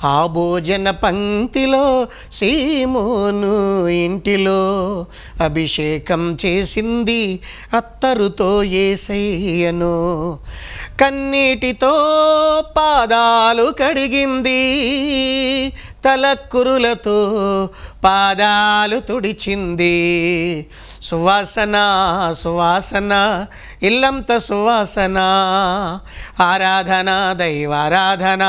ఆ భోజన పంక్తిలో సీమోను ఇంటిలో అభిషేకం చేసింది అత్తరుతో యేసయ్యను. కన్నీటితో పాదాలు కడిగింది, తలక్కురులతో పాదాలు తుడిచింది. సువాసన సువాసన ఇల్లంత సువాసన, ఆరాధన దైవారాధన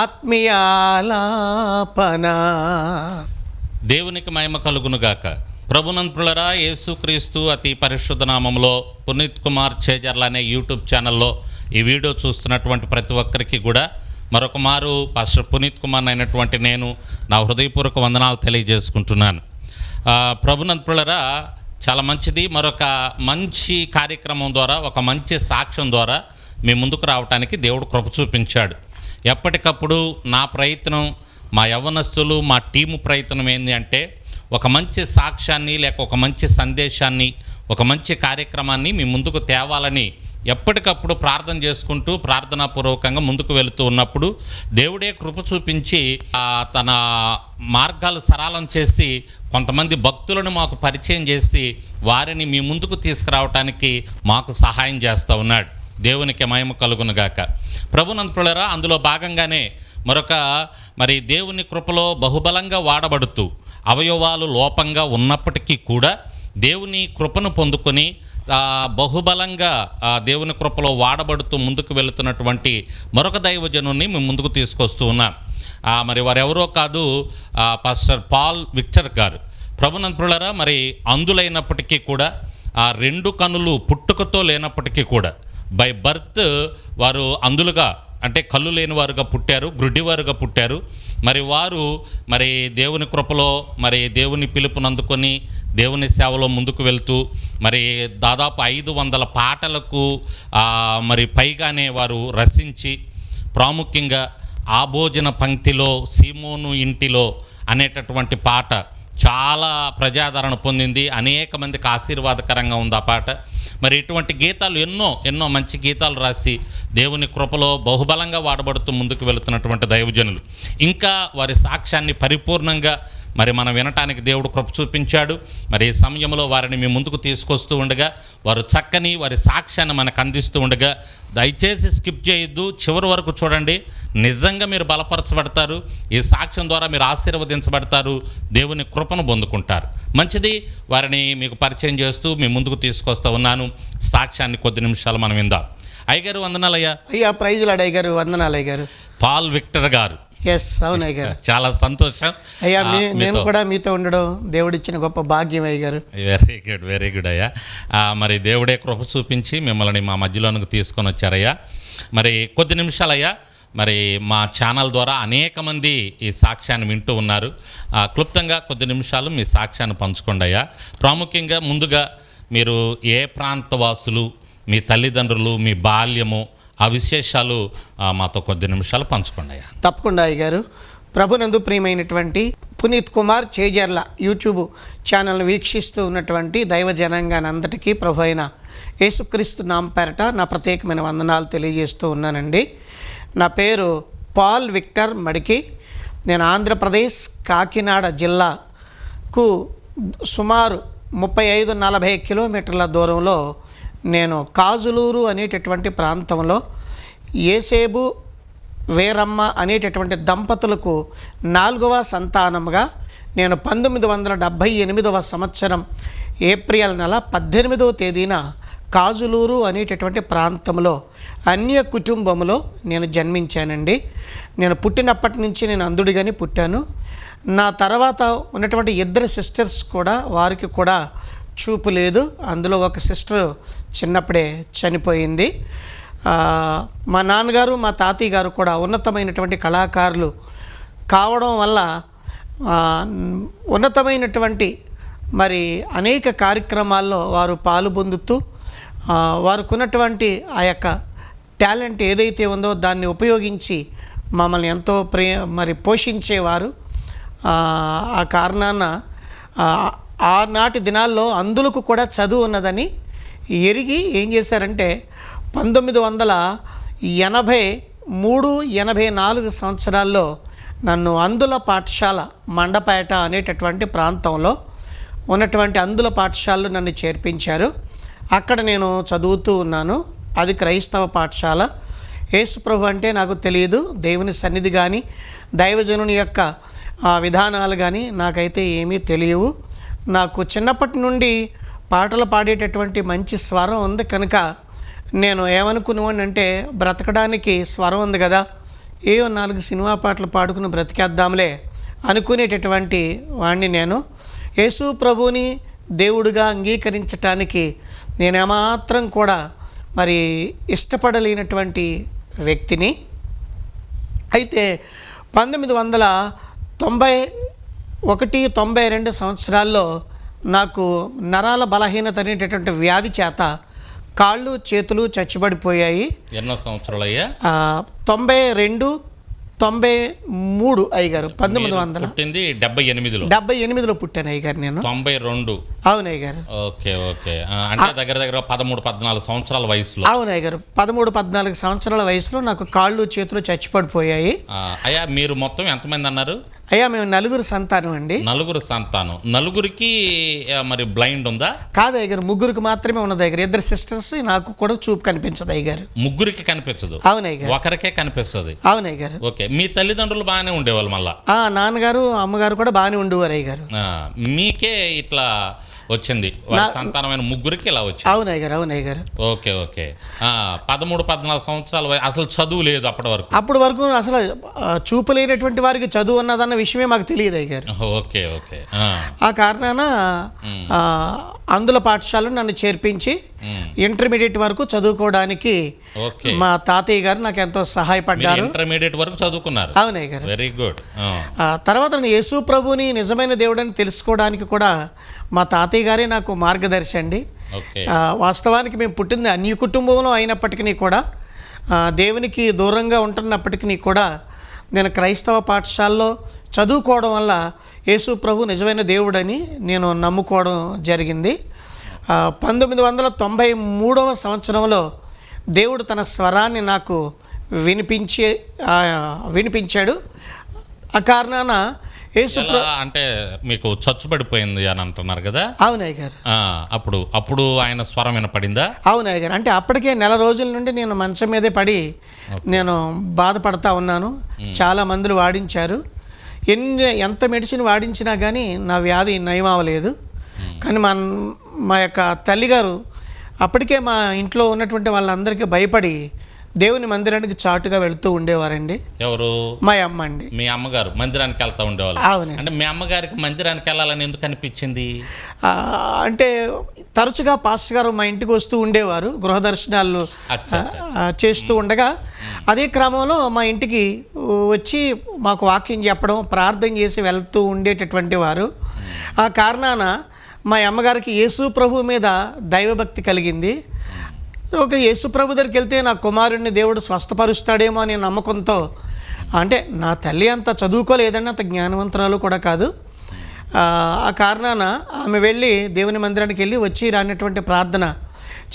ఆత్మీయాలాపన. దేవునికి మహిమ కలుగునుగాక. ప్రభునంతులరా, యేసుక్రీస్తు అతి పరిశుద్ధ నామంలో పునీత్ కుమార్ చేజర్ల అనే యూట్యూబ్ ఛానల్లో ఈ వీడియో చూస్తున్నటువంటి ప్రతి ఒక్కరికి కూడా మరొక మారు పాస్టర్ పునీత్ కుమార్ అయినటువంటి నేను నా హృదయపూర్వక వందనాలు తెలియజేసుకుంటున్నాను. ప్రభునంతులరా, చాలా మంచిది. మరొక మంచి కార్యక్రమం ద్వారా, ఒక మంచి సాక్ష్యం ద్వారా మీ ముందుకు రావడానికి దేవుడు కృప చూపించాడు. ఎప్పటికప్పుడు నా ప్రయత్నం, మా యవ్వనస్తులు, మా టీము ప్రయత్నం ఏంటి అంటే ఒక మంచి సాక్ష్యాన్ని లేక ఒక మంచి సందేశాన్ని, ఒక మంచి కార్యక్రమాన్ని మీ ముందుకు తేవాలని ఎప్పటికప్పుడు ప్రార్థన చేసుకుంటూ ప్రార్థనాపూర్వకంగా ముందుకు వెళుతూ ఉన్నప్పుడు దేవుడే కృప చూపించి తన మార్గాలు సరళం చేసి కొంతమంది భక్తులను మాకు పరిచయం చేసి వారిని మీ ముందుకు తీసుకురావటానికి మాకు సహాయం చేస్తూ ఉన్నాడు. దేవునికి మహిమ కలుగునుగాక. ప్రభునంతులరా, అందులో భాగంగానే మరొక దేవుని కృపలో బహుబలంగా వాడబడుతూ అవయవాలు లోపంగా ఉన్నప్పటికీ కూడా దేవుని కృపను పొందుకొని బహుబలంగా దేవుని కృపలో వాడబడుతూ ముందుకు వెళుతున్నటువంటి మరొక దైవజనుని మేము ముందుకు తీసుకొస్తూ ఉన్నాం. వారెవరో కాదు, పాస్టర్ పాల్ విక్టర్ గారు. ప్రభునంతులరా, అందులైనప్పటికీ కూడా ఆ రెండు కనులు పుట్టుకతో లేనప్పటికీ కూడా బై బర్త్ వారు అందులుగా, అంటే కళ్ళు లేని వారుగా పుట్టారు, గ్రుడ్డివారుగా పుట్టారు. వారు దేవుని కృపలో దేవుని పిలుపునందుకొని దేవుని సేవలో ముందుకు వెళ్తూ దాదాపు 500 పాటలకు పైగానే వారు రచించి, ప్రాముఖ్యంగా ఆ భోజన పంక్తిలో సీమోను ఇంటిలో అనేటటువంటి పాట చాలా ప్రజాదరణ పొందింది. అనేక మందికి ఆశీర్వాదకరంగా ఉంది ఆ పాట. ఇటువంటి గీతాలు ఎన్నో మంచి గీతాలు రాసి దేవుని కృపలో బహుబలంగా వాడబడుతూ ముందుకు వెళుతున్నటువంటి దైవజనులు. ఇంకా వారి సాక్ష్యాన్ని పరిపూర్ణంగా మనం వినటానికి దేవుడు కృప చూపించాడు. ఈ సమయంలో వారిని మీ ముందుకు తీసుకొస్తూ ఉండగా వారు చక్కని వారి సాక్ష్యాన్ని మనకు అందిస్తూ ఉండగా దయచేసి స్కిప్ చేయొద్దు, చివరి వరకు చూడండి. నిజంగా మీరు బలపరచబడతారు. ఈ సాక్ష్యం ద్వారా మీరు ఆశీర్వదించబడతారు, దేవుని కృపను పొందుకుంటారు. మంచిది, వారిని మీకు పరిచయం చేస్తూ మీ ముందుకు తీసుకొస్తూ ఉన్నాను. సాక్ష్యాన్ని కొద్ది నిమిషాలు మనం విందాం. అయ్యగారు వందనాలయ్యా. అయ్యా, ప్రైజులాడు అయ్యగారు, వందనాలు అయ్యగారు. పాల్ విక్టర్ గారు. ఎస్, అవును అయ్యగారు. చాలా సంతోషం అయ్యా, నేను కూడా మీతో ఉండడం దేవుడిచ్చిన గొప్ప భాగ్యం అయ్యగారు. వెరీ గుడ్ అయ్యా. దేవుడే కృప చూపించి మిమ్మల్ని మా మధ్యలోనికి తీసుకొని వచ్చారయ్యా. కొద్ది నిమిషాలయ్యా, మా ఛానల్ ద్వారా అనేక మంది ఈ సాక్ష్యాన్ని వింటూ ఉన్నారు. క్లుప్తంగా కొద్ది నిమిషాలు మీ సాక్ష్యాన్ని పంచుకోండి అయ్యా. ప్రాముఖ్యంగా ముందుగా మీరు ఏ ప్రాంతవాసులు, మీ తల్లిదండ్రులు, మీ బాల్యము, ఆ విశేషాలు మాతో కొద్ది నిమిషాలు పంచుకోండి అయ్యా. తప్పకుండా అయ్యగారు. ప్రభునందు ప్రియమైనటువంటి పునీత్ కుమార్ చేజర్ల యూట్యూబ్ ఛానల్ను వీక్షిస్తూ ఉన్నటువంటి దైవ జనాంగాన్ని అందరికీ ప్రభు అయిన యేసుక్రీస్తు నామ పేరట నా ప్రత్యేకమైన వందనాలు తెలియజేస్తూ ఉన్నానండి. నా పేరు పాల్ విక్టర్ మడికి. నేను ఆంధ్రప్రదేశ్ కాకినాడ జిల్లాకు సుమారు 35-40 కిలోమీటర్ల దూరంలో నేను కాజులూరు అనేటటువంటి ప్రాంతంలో ఏసేబు వీరమ్మ అనేటటువంటి దంపతులకు 4వ సంతానంగా నేను 1978వ సంవత్సరం ఏప్రిల్ నెల 18వ తేదీన కాజులూరు అనేటటువంటి ప్రాంతంలో అన్య కుటుంబంలో నేను జన్మించానండి. నేను పుట్టినప్పటి నుంచి నేను అంధుడిగానే పుట్టాను. నా తర్వాత ఉన్నటువంటి 2 సిస్టర్స్ కూడా, వారికి కూడా చూపు లేదు. అందులో ఒక సిస్టర్ చిన్నప్పుడే చనిపోయింది. మా నాన్నగారు, మా తాతయ్య గారు కూడా ఉన్నతమైనటువంటి కళాకారులు కావడం వల్ల ఉన్నతమైనటువంటి అనేక కార్యక్రమాల్లో వారు పాలు పొందుతూ వారికి ఉన్నటువంటి ఆ యొక్క టాలెంట్ ఏదైతే ఉందో దాన్ని ఉపయోగించి మమ్మల్ని ఎంతో పోషించేవారు. ఆ కారణాన ఆనాటి దినాల్లో అందులకు కూడా చదువు ఉన్నదని ఎరిగి ఏం చేశారంటే 1983-84 సంవత్సరాల్లో నన్ను అందుల పాఠశాల మండపేట అనేటటువంటి ప్రాంతంలో ఉన్నటువంటి అందుల పాఠశాలలో నన్ను చేర్పించారు. అక్కడ నేను చదువుతూ ఉన్నాను. అది క్రైస్తవ పాఠశాల. యేసుప్రభు అంటే నాకు తెలియదు. దేవుని సన్నిధి కానీ దైవజనుని యొక్క విధానాలు కానీ నాకైతే ఏమీ తెలియవు. నాకు చిన్నప్పటి నుండి పాటలు పాడేటటువంటి మంచి స్వరం ఉంది కనుక నేను ఏమనుకునేవాడిని అంటే బ్రతకడానికి స్వరం ఉంది కదా, 4 సినిమా పాటలు పాడుకుని బ్రతికేద్దాంలే అనుకునేటటువంటి వాడిని నేను. యేసు ప్రభుని దేవుడిగా అంగీకరించటానికి నేనేమాత్రం కూడా మరి ఇష్టపడలేనటువంటి వ్యక్తిని. అయితే 1991-92 సంవత్సరాల్లో నాకు నరాల బలహీనత అనేటటువంటి వ్యాధి చేత కాళ్ళు చేతులు చచ్చుబడిపోయాయి. ఎన్నో సంవత్సరాలు అయ్యా? 92-93 అయ్యగారు. 1978లో పుట్టాను అయ్యగారు నేను. 92. అవును అయ్యగారు. ఓకే. అంటే దగ్గర 13-14 సంవత్సరాల వయసులో. అవును అయ్యగారు. 13-14 సంవత్సరాల వయసులో నాకు కాళ్ళు చేతులు చచ్చిపడిపోయాయి. అయ్యా మీరు మొత్తం ఎంతమంది అన్నారు? అయ్యా మేము 4 సంతానం అండి. 4 సంతానం. 4కి మరి బ్లైండ్ ఉందా? కాదు అయ్యగారు, 3 మాత్రమే ఉన్నది అయ్యగారు. 2 సిస్టర్స్, నాకు కూడా చూపు కనిపించదు అయ్యగారు. 3కి కనిపించదు? అవును అయ్యగారు. ఒకరికే కనిపిస్తుంది? అవును అయ్యగారు. ఓకే. మీ తల్లిదండ్రులు బాగానే ఉండేవాళ్ళు మళ్ళా? నాన్నగారు అమ్మగారు కూడా బాగానే ఉండేవారు అయ్యగారు. మీకే ఇట్లా వచ్చింది, సంతానమైన 3కి ఇలా వచ్చింది? అవును అయ్యగారు. అవును అయ్యగారు. ఓకే. 13-14 సంవత్సరాలు అసలు చదువు లేదు అప్పటి వరకు అసలు చూపు లేనటువంటి వారికి చదువు ఉన్నదన్న విషయమే మాకు తెలియదు అయ్యగారు. ఓకే. ఆ కారణాన అందుల పాఠశాలను నన్ను చేర్పించి ఇంటర్మీడియట్ వరకు చదువుకోవడానికి మా తాతయ్య గారు నాకు ఎంతో సహాయపడ్డారు. ఇంటర్మీడియట్ వరకు చదువుకున్నారు? అవును అయ్యగారు. Very good. తర్వాత నేను యేసు ప్రభుని నిజమైన దేవుడని తెలుసుకోవడానికి కూడా మా తాతయ్య గారే నాకు మార్గదర్శి అండి. వాస్తవానికి మేము పుట్టింది అన్య కుటుంబంలో అయినప్పటికీ కూడా, దేవునికి దూరంగా ఉంటున్నప్పటికీ కూడా నేను క్రైస్తవ పాఠశాలలో చదువుకోవడం వల్ల యేసు ప్రభు నిజమైన దేవుడని నేను నమ్ముకోవడం జరిగింది. 1993 సంవత్సరంలో దేవుడు తన స్వరాన్ని నాకు వినిపించాడు. ఆ కారణాన అంటే మీకు చచ్చుబడిపోయింది అని అంటున్నారు కదా? అవునయ్య గారు. అప్పుడు ఆయన స్వరం వినపడిందా? అవునయ్య గారు. అంటే అప్పటికే 4 రోజుల నుండి నేను మంచం మీదే పడి నేను బాధపడతా ఉన్నాను. చాలా మందులు వాడించారు. ఎంత మెడిసిన్ వాడించినా కానీ నా వ్యాధి నయం అవ్వలేదు. కానీ మా యొక్క తల్లిగారు అప్పటికే మా ఇంట్లో ఉన్నటువంటి వాళ్ళందరికీ భయపడి దేవుని మందిరానికి చాటుగా వెళుతూ ఉండేవారండి. ఎవరు? మా అమ్మ అండి. మీ అమ్మగారు మందిరానికి వెళ్తూ ఉండేవాళ్ళు? అవునండి. అంటే మీ అమ్మగారికి మందిరానికి వెళ్ళాలని ఎందుకు అనిపించింది? అంటే తరచుగా పాస్టర్ గారు మా ఇంటికి వస్తూ ఉండేవారు, గృహ దర్శనాలు చేస్తూ ఉండగా అదే క్రమంలో మా ఇంటికి వచ్చి మాకు వాక్యం చెప్పడం, ప్రార్థన చేసి వెళ్తూ ఉండేటటువంటి వారు. ఆ కారణాన మా అమ్మగారికి యేసు ప్రభు మీద దైవభక్తి కలిగింది. ఒక యేసు ప్రభు దగ్గరికి వెళ్తే నా కుమారుడిని దేవుడు స్వస్థపరుస్తాడేమో అనే నమ్మకంతో, అంటే నా తల్లి అంత చదువుకోలేదండి, అంత జ్ఞానవంతురాలు కూడా కాదు. ఆ కారణాన ఆమె వెళ్ళి దేవుని మందిరానికి వెళ్ళి వచ్చి రానటువంటి ప్రార్థన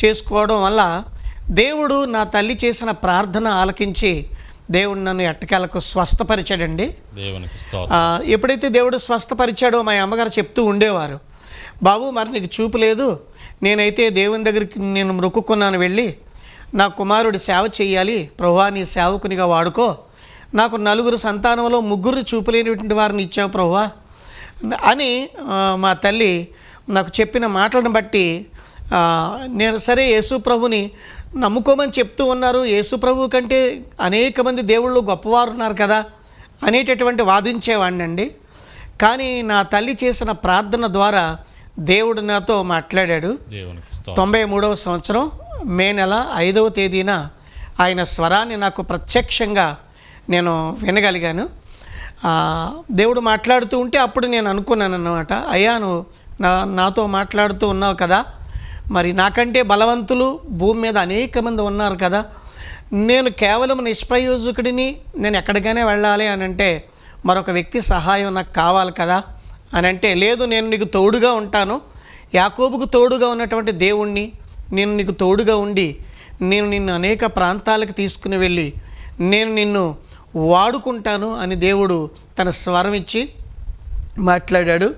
చేసుకోవడం వల్ల దేవుడు నా తల్లి చేసిన ప్రార్థన ఆలకించి దేవుడు నన్ను ఎట్టకేలకు స్వస్థపరిచాడండి. ఎప్పుడైతే దేవుడు స్వస్థపరిచాడో మా అమ్మగారు చెప్తూ ఉండేవారు, బాబు మరి నీకు చూపు లేదు, నేనైతే దేవుని దగ్గరికి నేను మొక్కుకున్నాను, వెళ్ళి నా కుమారుడి సేవ చేయాలి, ప్రభువా నీ సేవకునిగా వాడుకో, నాకు 4 సంతానంలో 3 చూపులేనిటువంటి వారిని ఇచ్చావు ప్రభువా అని మా తల్లి నాకు చెప్పిన మాటలను బట్టి నేను సరే యేసు ప్రభుని నమ్ముకోమని చెప్తూ ఉన్నారు, యేసు ప్రభు కంటే అనేక మంది దేవుళ్ళు గొప్పవారు ఉన్నారు కదా అనేటటువంటి వాదించేవాడిని అండి. కానీ నా తల్లి చేసిన ప్రార్థన ద్వారా దేవుడు నాతో మాట్లాడాడు. 93వ సంవత్సరం మే నెల 5వ తేదీన ఆయన స్వరాన్ని నాకు ప్రత్యక్షంగా నేను వినగలిగాను. దేవుడు మాట్లాడుతూ ఉంటే అప్పుడు నేను అనుకున్నాను అన్నమాట, అయ్యా నువ్వు నాతో మాట్లాడుతూ ఉన్నావు కదా, మరి నాకంటే బలవంతులు భూమి మీద అనేక మంది ఉన్నారు కదా, నేను కేవలం నిష్ప్రయోజకుడిని, నేను ఎక్కడికైనా వెళ్ళాలి అని అంటే మరొక వ్యక్తి సహాయం నాకు కావాలి కదా అని అంటే, లేదు నేను నీకు తోడుగా ఉంటాను, యాకోబుకు తోడుగా ఉన్నటువంటి దేవుణ్ణి, నేను నీకు తోడుగా ఉండి నేను నిన్ను అనేక ప్రాంతాలకు తీసుకుని వెళ్ళి నేను నిన్ను వాడుకుంటాను అని దేవుడు తన స్వరం ఇచ్చి మాట్లాడాడు.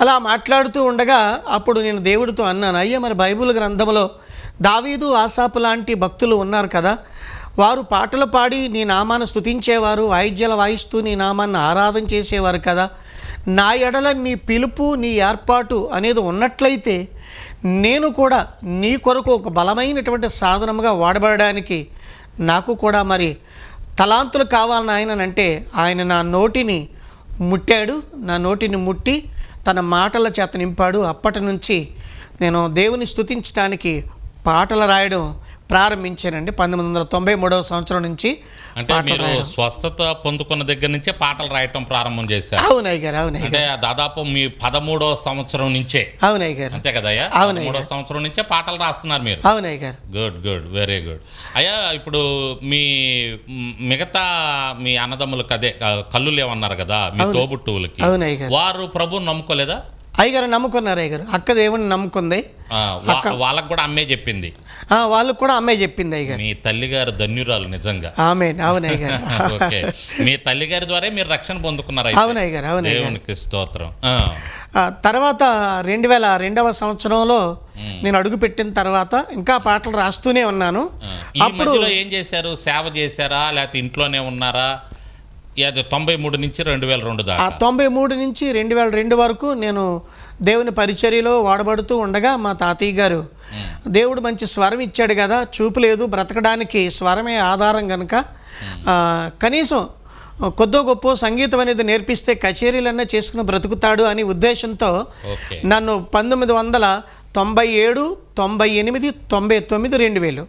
అలా మాట్లాడుతూ ఉండగా అప్పుడు నేను దేవుడితో అన్నాను, అయ్యా మరి బైబిల్ గ్రంథంలో దావీదు, ఆసాపు లాంటి భక్తులు ఉన్నారు కదా, వారు పాటలు పాడి నీ నామాన్ని స్తుతించేవారు, వాయిద్యాలు వాయిస్తూ నీ నామాన్ని ఆరాధన చేసేవారు కదా. నా ఎడల నీ పిలుపు, నీ ఏర్పాటు అనేది ఉన్నట్లయితే నేను కూడా నీ కొరకు ఒక బలమైనటువంటి సాధనముగా వాడబడడానికి నాకు కూడా మరి తలాంతులు కావాలని ఆయనంటే ఆయన నా నోటిని ముట్టాడు. నా నోటిని ముట్టి తన మాటల చేత నింపాడు. అప్పటి నుంచి నేను దేవుని స్తుతించడానికి పాటలు రాయడం ప్రారంభించానండి. 1993వ సంవత్సరం నుంచి. అంటే మీరు స్వస్థత పొందుకున్న దగ్గర నుంచే పాటలు రాయటం ప్రారంభం చేశారు? అవునయ్య గారు. అవునయ్య అంటే దాదాపు మీ 13వ సంవత్సరం నుంచే. అవునయ్య గారు. అంతే కదయ్యా? 13వ సంవత్సరం నుంచే పాటలు రాస్తున్నారు మీరు. అవునయ్య గారు. Good good, very good. అయ్యా ఇప్పుడు మీ మిగతా మీ అన్నదమ్ములకు అదే కళ్ళు లేవన్నారు కదా మీ తోబుట్టువులకి, వారు ప్రభువుని నమ్ముకోలేదా? అయ్యగారు నమ్ముకున్నారు. అయ్యగారు అక్క దేవుని నమ్ముకుంది. వాళ్ళకు కూడా అమ్మే చెప్పింది. వాళ్ళకు కూడా అమ్మే చెప్పింది. అయ్యగారు మీ తల్లిగారు ధన్యురాలు నిజంగా. ఆమేన్. అవునయ్య గారు. ఓకే, మీ తల్లిగారి ద్వారా మీరు రక్షణ పొందుకున్నారు. అవునయ్య గారు. అవునయ్య గారు. దేవునికి స్తోత్రం. తర్వాత 2002వ సంవత్సరంలో నేను అడుగు పెట్టిన తర్వాత ఇంకా పాటలు రాస్తూనే ఉన్నాను. అప్పుడు ఏం చేశారు? సేవ చేశారా లేకపోతే ఇంట్లోనే ఉన్నారా? 93 నుంచి 2002 దాకా. 93 నుంచి 2002 వరకు నేను దేవుని పరిచర్యలో వాడబడుతూ ఉండగా మా తాతయ్య గారు దేవుడు మంచి స్వరం ఇచ్చాడు కదా, చూపు లేదు, బ్రతకడానికి స్వరమే ఆధారం కనుక కనీసం కొద్దో గొప్ప సంగీతం అనేది నేర్పిస్తే కచేరీలన్నా చేసుకుని బ్రతుకుతాడు అని ఉద్దేశంతో నన్ను 1997, 98, 99, 2000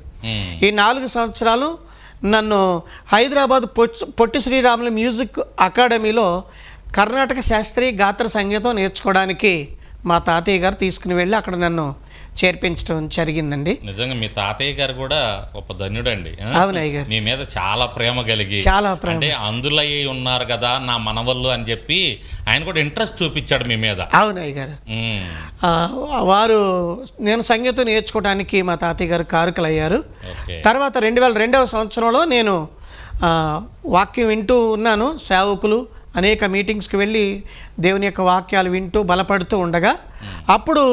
ఈ 4 సంవత్సరాలు నన్ను హైదరాబాద్ పొట్టి శ్రీరాములు మ్యూజిక్ అకాడమీలో కర్ణాటక శాస్త్రీయ గాత్ర సంగీతం నేర్చుకోవడానికి మా తాతయ్య గారు తీసుకుని వెళ్ళి అక్కడ నన్ను చేర్పించడం జరిగిందండి. నిజంగా మీ తాతయ్య గారు కూడా గొప్ప ధన్యుడండి. అవునయ్య గారు. మీ మీద చాలా ప్రేమ కలిగి, చాలా ప్రేమ, అంటే అందులయ్యి ఉన్నారు కదా నా మనవళ్ళు అని చెప్పి ఆయన కూడా ఇంట్రెస్ట్ చూపించాడు మీ మీద. అవునయ్య గారు. వారు నేను సంగీతం నేర్చుకోవడానికి మా తాతయ్య గారు కారకులయ్యారు. తర్వాత 2002వ సంవత్సరంలో నేను వాక్యం వింటూ ఉన్నాను. సేవకులు అనేక మీటింగ్స్కి వెళ్ళి దేవుని యొక్క వాక్యాలు వింటూ బలపడుతూ ఉండగా అప్పుడు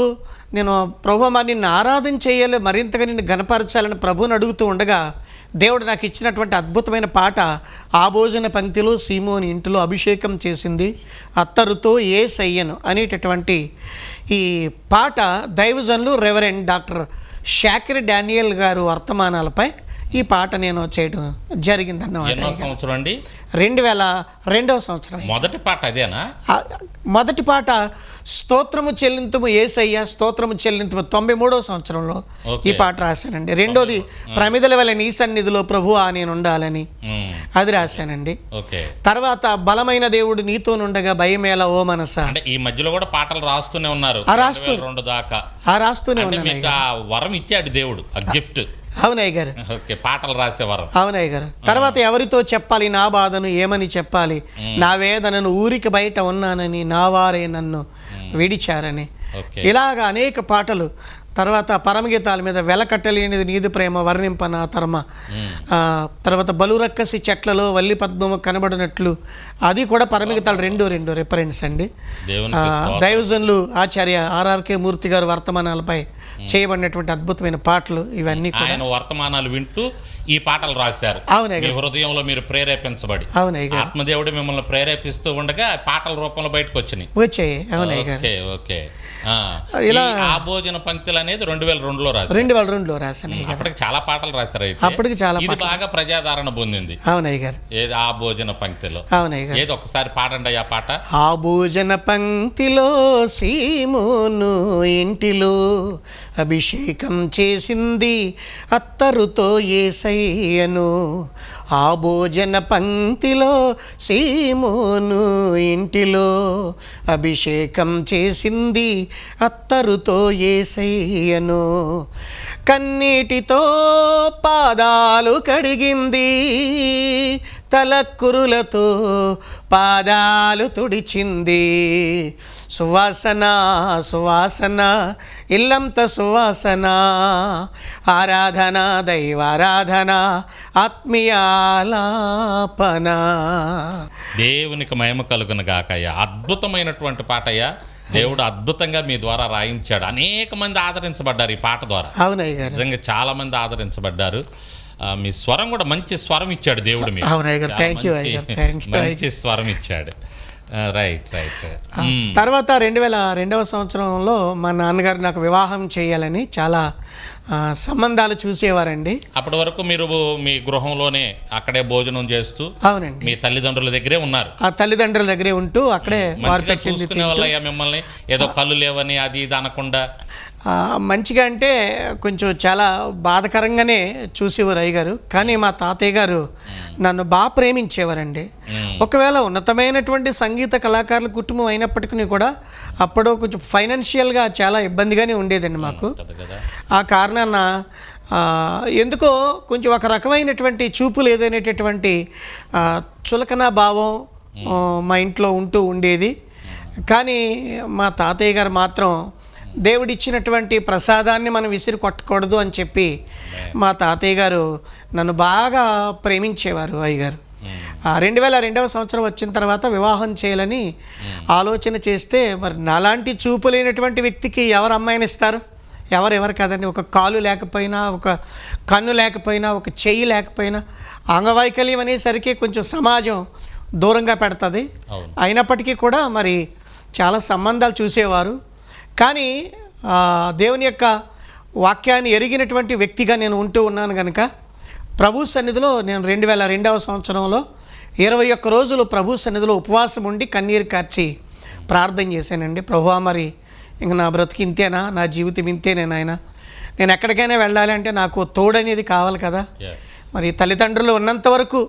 నేను ప్రభు మరి నిన్ను ఆరాధన చేయాలి, మరింతగా నిన్ను గణపరచాలని ప్రభువుని అడుగుతూ ఉండగా దేవుడు నాకు ఇచ్చినటువంటి అద్భుతమైన పాట ఆ భోజన పంక్తిలో సీమోని ఇంటిలో అభిషేకం చేసింది అత్తరుతో యేసయ్యను అనేటటువంటి ఈ పాట దైవజనులు రెవరెండ్ డాక్టర్ షాకిర్ డానియల్ గారు వర్తమానాలపై ఈ పాట నేను చేయడం జరిగిందన్నమాట. ఎన్నో సంవత్సరం అండి? 2002వ సంవత్సరం. మొదటి పాట అదేనా? మొదటి పాట స్తోత్రము చెల్లింతుము యేసయ్య స్తోత్రము చెల్లింతుము 93వ సంవత్సరంలో ఈ పాట రాశానండి. రెండోది ప్రమిదల వలె నీ సన్నిధిలో ప్రభువా నేను ఉండాలని అది రాశానండి. తర్వాత బలమైన దేవుడు నీతో నుండగా భయమేలా ఓ మనసా. అంటే ఈ మధ్యలో కూడా పాటలు రాస్తూనే ఉన్నారు. రాస్తూనే ఉన్నాను. వరం ఇచ్చాడు దేవుడు, గిఫ్ట్. అవునయ్య గారు. పాటలు రాసేవారు. అవునయ్య గారు. తర్వాత ఎవరితో చెప్పాలి నా బాధను, ఏమని చెప్పాలి నా వేదనను, ఊరికి బయట ఉన్నానని నా వారే నన్ను విడిచారని, ఇలాగా అనేక పాటలు. తర్వాత పరమగీతాల మీద వెలకట్టలేనిది నీది ప్రేమ వర్ణింప నా తరమ, తర్వాత బలురక్కసి చెట్లలో వల్లి పద్మము కనబడినట్లు, అది కూడా పరమగీతాలు రెండు రిఫరెన్స్ అండి. దైవజనులు ఆచార్య ఆర్ఆర్కే మూర్తి గారు వర్తమానాలపై చేయబడినటువంటి అద్భుతమైన పాటలు ఇవన్నీ ఆయన వర్తమానాలు వింటూ ఈ పాటలు రాశారు. అవునయ్య. హృదయంలో మీరు ప్రేరేపించబడి, అవునయ్య, ఆత్మదేవుడు మిమ్మల్ని ప్రేరేపిస్తూ ఉండగా పాటల రూపంలో బయటకు వచ్చాయి. అవునయ్య. ఓకే. ఇలా ఆ భోజన పంక్తులు అనేది 2002లో రాశారు. 2002లో రాశాను. అప్పటికి చాలా పాటలు రాశారు. అయితే అప్పటికి చాలా ఇది బాగా ప్రజాదరణ పొందింది. అవునయ్య గారు. ఏది ఆ భోజన పంక్తిలో? అవునయ్య గారు. ఏదో ఒకసారి పాడండి ఆ పాట. ఆ భోజన పంక్తిలో సీమోను ఇంటిలో అభిషేకం చేసింది అత్తరుతో యేసయ్యను. ఆ భోజన పంక్తిలో సీమోను ఇంటిలో అభిషేకం చేసింది అత్తరుతో యేసయ్యను. కన్నీటితో పాదాలు కడిగింది, తలక్కురులతో పాదాలు తుడిచింది, సువాసన సువాసన ఇల్లంత సువాసన, ఆరాధన దైవారాధన ఆత్మీయాలాపన. దేవునికి మహిమ కలుగును గాకయ్యా. అద్భుతమైనటువంటి పాటయ్యా. దేవుడు అద్భుతంగా మీ ద్వారా రాయించాడు. అనేక మంది ఆదరించబడ్డారు ఈ పాట ద్వారా. అవునయ్య గారు, నిజంగా చాలా మంది ఆదరించబడ్డారు. మీ స్వరం కూడా మంచి స్వరం ఇచ్చాడు దేవుడు మీకు. అవునయ్య గారు, థ్యాంక్ యూ అయ్య గారు, థ్యాంక్ యూ. మంచి స్వరం ఇచ్చాడు. Right right. తర్వాత 2002వ సంవత్సరంలో మా నాన్నగారు నాకు వివాహం చేయాలని చాలా సంబంధాలు చూసేవారండి. అప్పటి వరకు మీరు మీ గృహంలోనే అక్కడే భోజనం చేస్తూ, అవునండి, మీ తల్లిదండ్రుల దగ్గరే ఉన్నారు. ఆ తల్లిదండ్రుల దగ్గరే ఉంటూ అక్కడే వారు చూసుకునే వాళ్ళయ్యా మిమ్మల్ని. ఏదో కళ్ళు లేవని అది ఇది అనకుండా మంచిగా, అంటే కొంచెం చాలా బాధకరంగానే చూసేవారు అయ్య గారు. కానీ మా తాతయ్య గారు నన్ను బాగా ప్రేమించేవారండి. ఒకవేళ ఉన్నతమైనటువంటి సంగీత కళాకారుల కుటుంబం అయినప్పటికీ కూడా అప్పుడు కొంచెం ఫైనాన్షియల్గా చాలా ఇబ్బందిగానే ఉండేదండి మాకు. ఆ కారణాన ఎందుకో కొంచెం ఒక రకమైనటువంటి చూపు లేదనేటటువంటి చులకన భావం మా ఇంట్లో ఉంటూ ఉండేది. కానీ మా తాతయ్య గారు మాత్రం దేవుడిచ్చినటువంటి ప్రసాదాన్ని మనం విసిరి కొట్టకూడదు అని చెప్పి మా తాతయ్య గారు నన్ను బాగా ప్రేమించేవారు అయ్యగారు. 2002వ సంవత్సరం వచ్చిన తర్వాత వివాహం చేయాలని ఆలోచన చేస్తే, మరి నాలాంటి చూపు లేనటువంటి వ్యక్తికి ఎవరు అమ్మాయిని ఇస్తారు? ఎవరు కదండి. ఒక కాలు లేకపోయినా, ఒక కన్ను లేకపోయినా, ఒక చెయ్యి లేకపోయినా, అంగవైకల్యం అనేసరికి కొంచెం సమాజం దూరంగా పెడుతుంది. అయినప్పటికీ కూడా మరి చాలా సంబంధాలు చూసేవారు. కానీ దేవుని యొక్క వాక్యాన్ని ఎరిగినటువంటి వ్యక్తిగా నేను ఉంటూ ఉన్నాను కనుక ప్రభు సన్నిధిలో నేను 2002వ సంవత్సరంలో 21 రోజులు ప్రభు సన్నిధిలో ఉపవాసం ఉండి కన్నీరు కార్చి ప్రార్థన చేశానండి. ప్రభువా, మరి ఇంక నా బ్రతికి ఇంతేనా, నా జీవితం ఇంతేనే నాయన, నేను ఎక్కడికైనా వెళ్ళాలి అంటే నాకు తోడనేది కావాలి కదా. మరి తల్లిదండ్రులు ఉన్నంత వరకు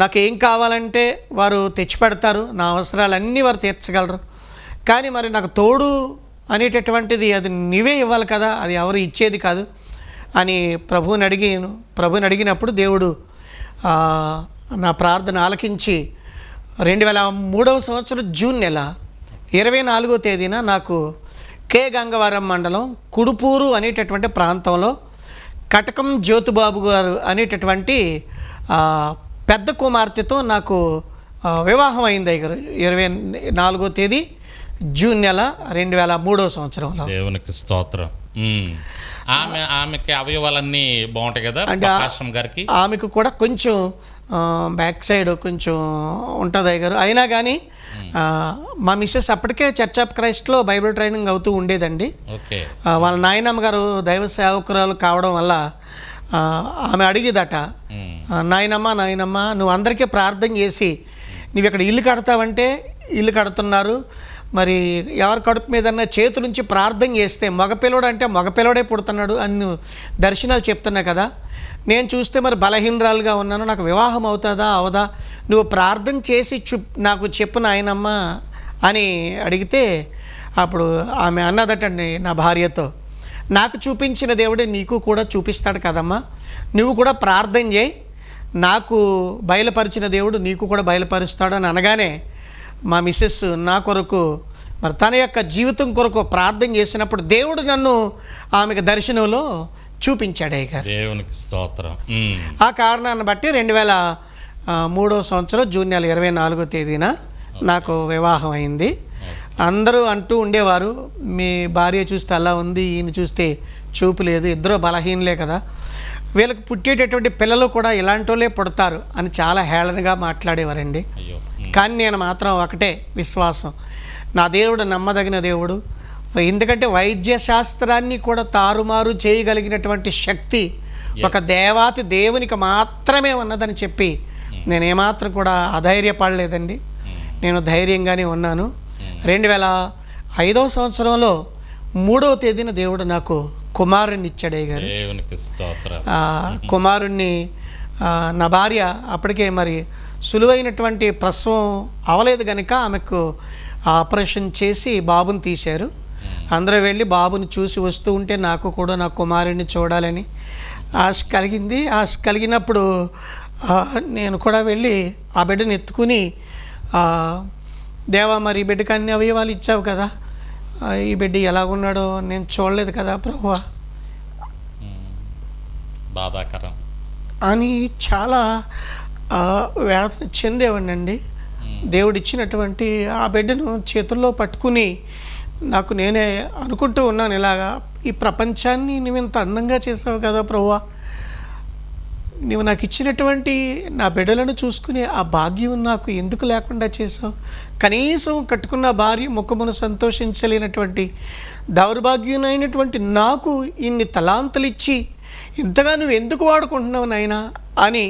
నాకు ఏం కావాలంటే వారు తెచ్చిపెడతారు, నా అవసరాలన్నీ వారు తీర్చగలరు. కానీ మరి నాకు తోడు అనేటటువంటిది అది నీవే ఇవ్వాలి కదా, అది ఎవరు ఇచ్చేది కాదు అని ప్రభువుని అడిగినప్పుడు దేవుడు నా ప్రార్థన ఆలకించి 2003వ సంవత్సరం జూన్ నెల 24వ తేదీన నాకు కే గంగవరం మండలం కుడుపూరు అనేటటువంటి ప్రాంతంలో కటకం జ్యోతిబాబు గారు అనేటటువంటి పెద్ద కుమార్తెతో నాకు వివాహం అయింది అయ్యారు. 24వ తేదీ జూన్ నెల 2003వ సంవత్సరంలో. దేవునికి స్తోత్రం. ఆమెకి అవయవాలన్నీ బాగుంటాయి కదా గారికి? ఆమెకు కూడా కొంచెం బ్యాక్ సైడ్ కొంచెం ఉంటుంది అయ్యారు. అయినా కానీ మా మిస్సెస్ అప్పటికే చర్చ్ ఆఫ్ క్రైస్ట్లో బైబిల్ ట్రైనింగ్ అవుతూ ఉండేదండి. వాళ్ళ నాయనమ్మ గారు దైవ సేవకురాలు కావడం వల్ల ఆమె అడిగిదట, నాయనమ్మ నువ్వు అందరికీ ప్రార్థన చేసి నువ్వు ఇక్కడ ఇల్లు కడతావంటే ఇల్లు కడుతున్నారు, మరి ఎవరి కడుపు మీదన్నా చేతుల నుంచి ప్రార్థన చేస్తే మగపిల్లడు అంటే మగపిల్లడే పుడుతున్నాడు అని దర్శనాలు చెప్తున్నా కదా. నేను చూస్తే మరి బలహీనరాలుగా ఉన్నాను, నాకు వివాహం అవుతుందా అవదా, నువ్వు ప్రార్థన చేసి నాకు చెప్పు నాయనమ్మ అని అడిగితే అప్పుడు ఆమె అన్నదటండి నా భార్యతో, నాకు చూపించిన దేవుడే నీకు కూడా చూపిస్తాడు కదమ్మా, నువ్వు కూడా ప్రార్థన చేయి, నాకు బయలుపరిచిన దేవుడు నీకు కూడా బయలుపరుస్తాడు అని అనగానే మా మిస్సెస్ నా కొరకు మరి తన యొక్క జీవితం కొరకు ప్రార్థన చేసినప్పుడు దేవుడు నన్ను ఆమెకు దర్శనంలో చూపించాడు అయ్యగారు. దేవునికి స్తోత్రం. ఆ కారణాన్ని బట్టి 2003వ సంవత్సరం జూన్ నెల 24వ తేదీన నాకు వివాహం అయింది. అందరూ అంటూ ఉండేవారు, మీ భార్య చూస్తే అలా ఉంది, ఈయన చూస్తే చూపు లేదు, ఇద్దరు బలహీనలే కదా, వీళ్ళకి పుట్టేటటువంటి పిల్లలు కూడా ఇలాంటి వాళ్ళే పుడతారు అని చాలా హేళనగా మాట్లాడేవారండి. కానీ నేను మాత్రం ఒకటే విశ్వాసం, నా దేవుడు నమ్మదగిన దేవుడు. ఎందుకంటే వైద్య శాస్త్రాన్ని కూడా తారుమారు చేయగలిగినటువంటి శక్తి ఒక దేవాతి దేవునికి మాత్రమే ఉన్నదని చెప్పి నేను ఏమాత్రం కూడా అధైర్యపడలేదండి. నేను ధైర్యంగానే ఉన్నాను. 2005వ సంవత్సరంలో 3వ తేదీన దేవుడు నాకు కుమారుణ్ణి ఇచ్చాడు గారు. కుమారుణ్ణి నా భార్య అప్పటికే మరి సులువైనటువంటి ప్రసవం అవలేదు కనుక ఆమెకు ఆపరేషన్ చేసి బాబుని తీశారు. అందరూ వెళ్ళి బాబుని చూసి వస్తూ ఉంటే నాకు కూడా నా కుమారుడిని చూడాలని ఆశ కలిగింది. ఆశ కలిగినప్పుడు నేను కూడా వెళ్ళి ఆ బిడ్డను ఎత్తుకుని దేవా మరి ఈ బిడ్డకి అన్ని అవయవాలు ఇచ్చావు కదా, ఈ బిడ్డ ఎలాగున్నాడో నేను చూడలేదు కదా ప్రభువా బాధాకరం అని చాలా వేదన చెందేవాడినండి. దేవుడిచ్చినటువంటి ఆ బిడ్డను చేతుల్లో పట్టుకుని నాకు నేనే అనుకుంటూ ఉన్నాను, ఇలాగా ఈ ప్రపంచాన్ని నువ్వు ఇంత అందంగా చేసావు కదా ప్రభువా, నువ్వు నాకు ఇచ్చినటువంటి నా బిడ్డలను చూసుకునే ఆ భాగ్యం నాకు ఎందుకు లేకుండా చేసావు, కనీసం కట్టుకున్న భార్య ముఖమును సంతోషించలేనటువంటి దౌర్భాగ్యునైనటువంటి నాకు ఇన్ని తలాంతులు ఇచ్చి ఇంతగా నువ్వు ఎందుకు వాడుకుంటున్నావు నాయనా అని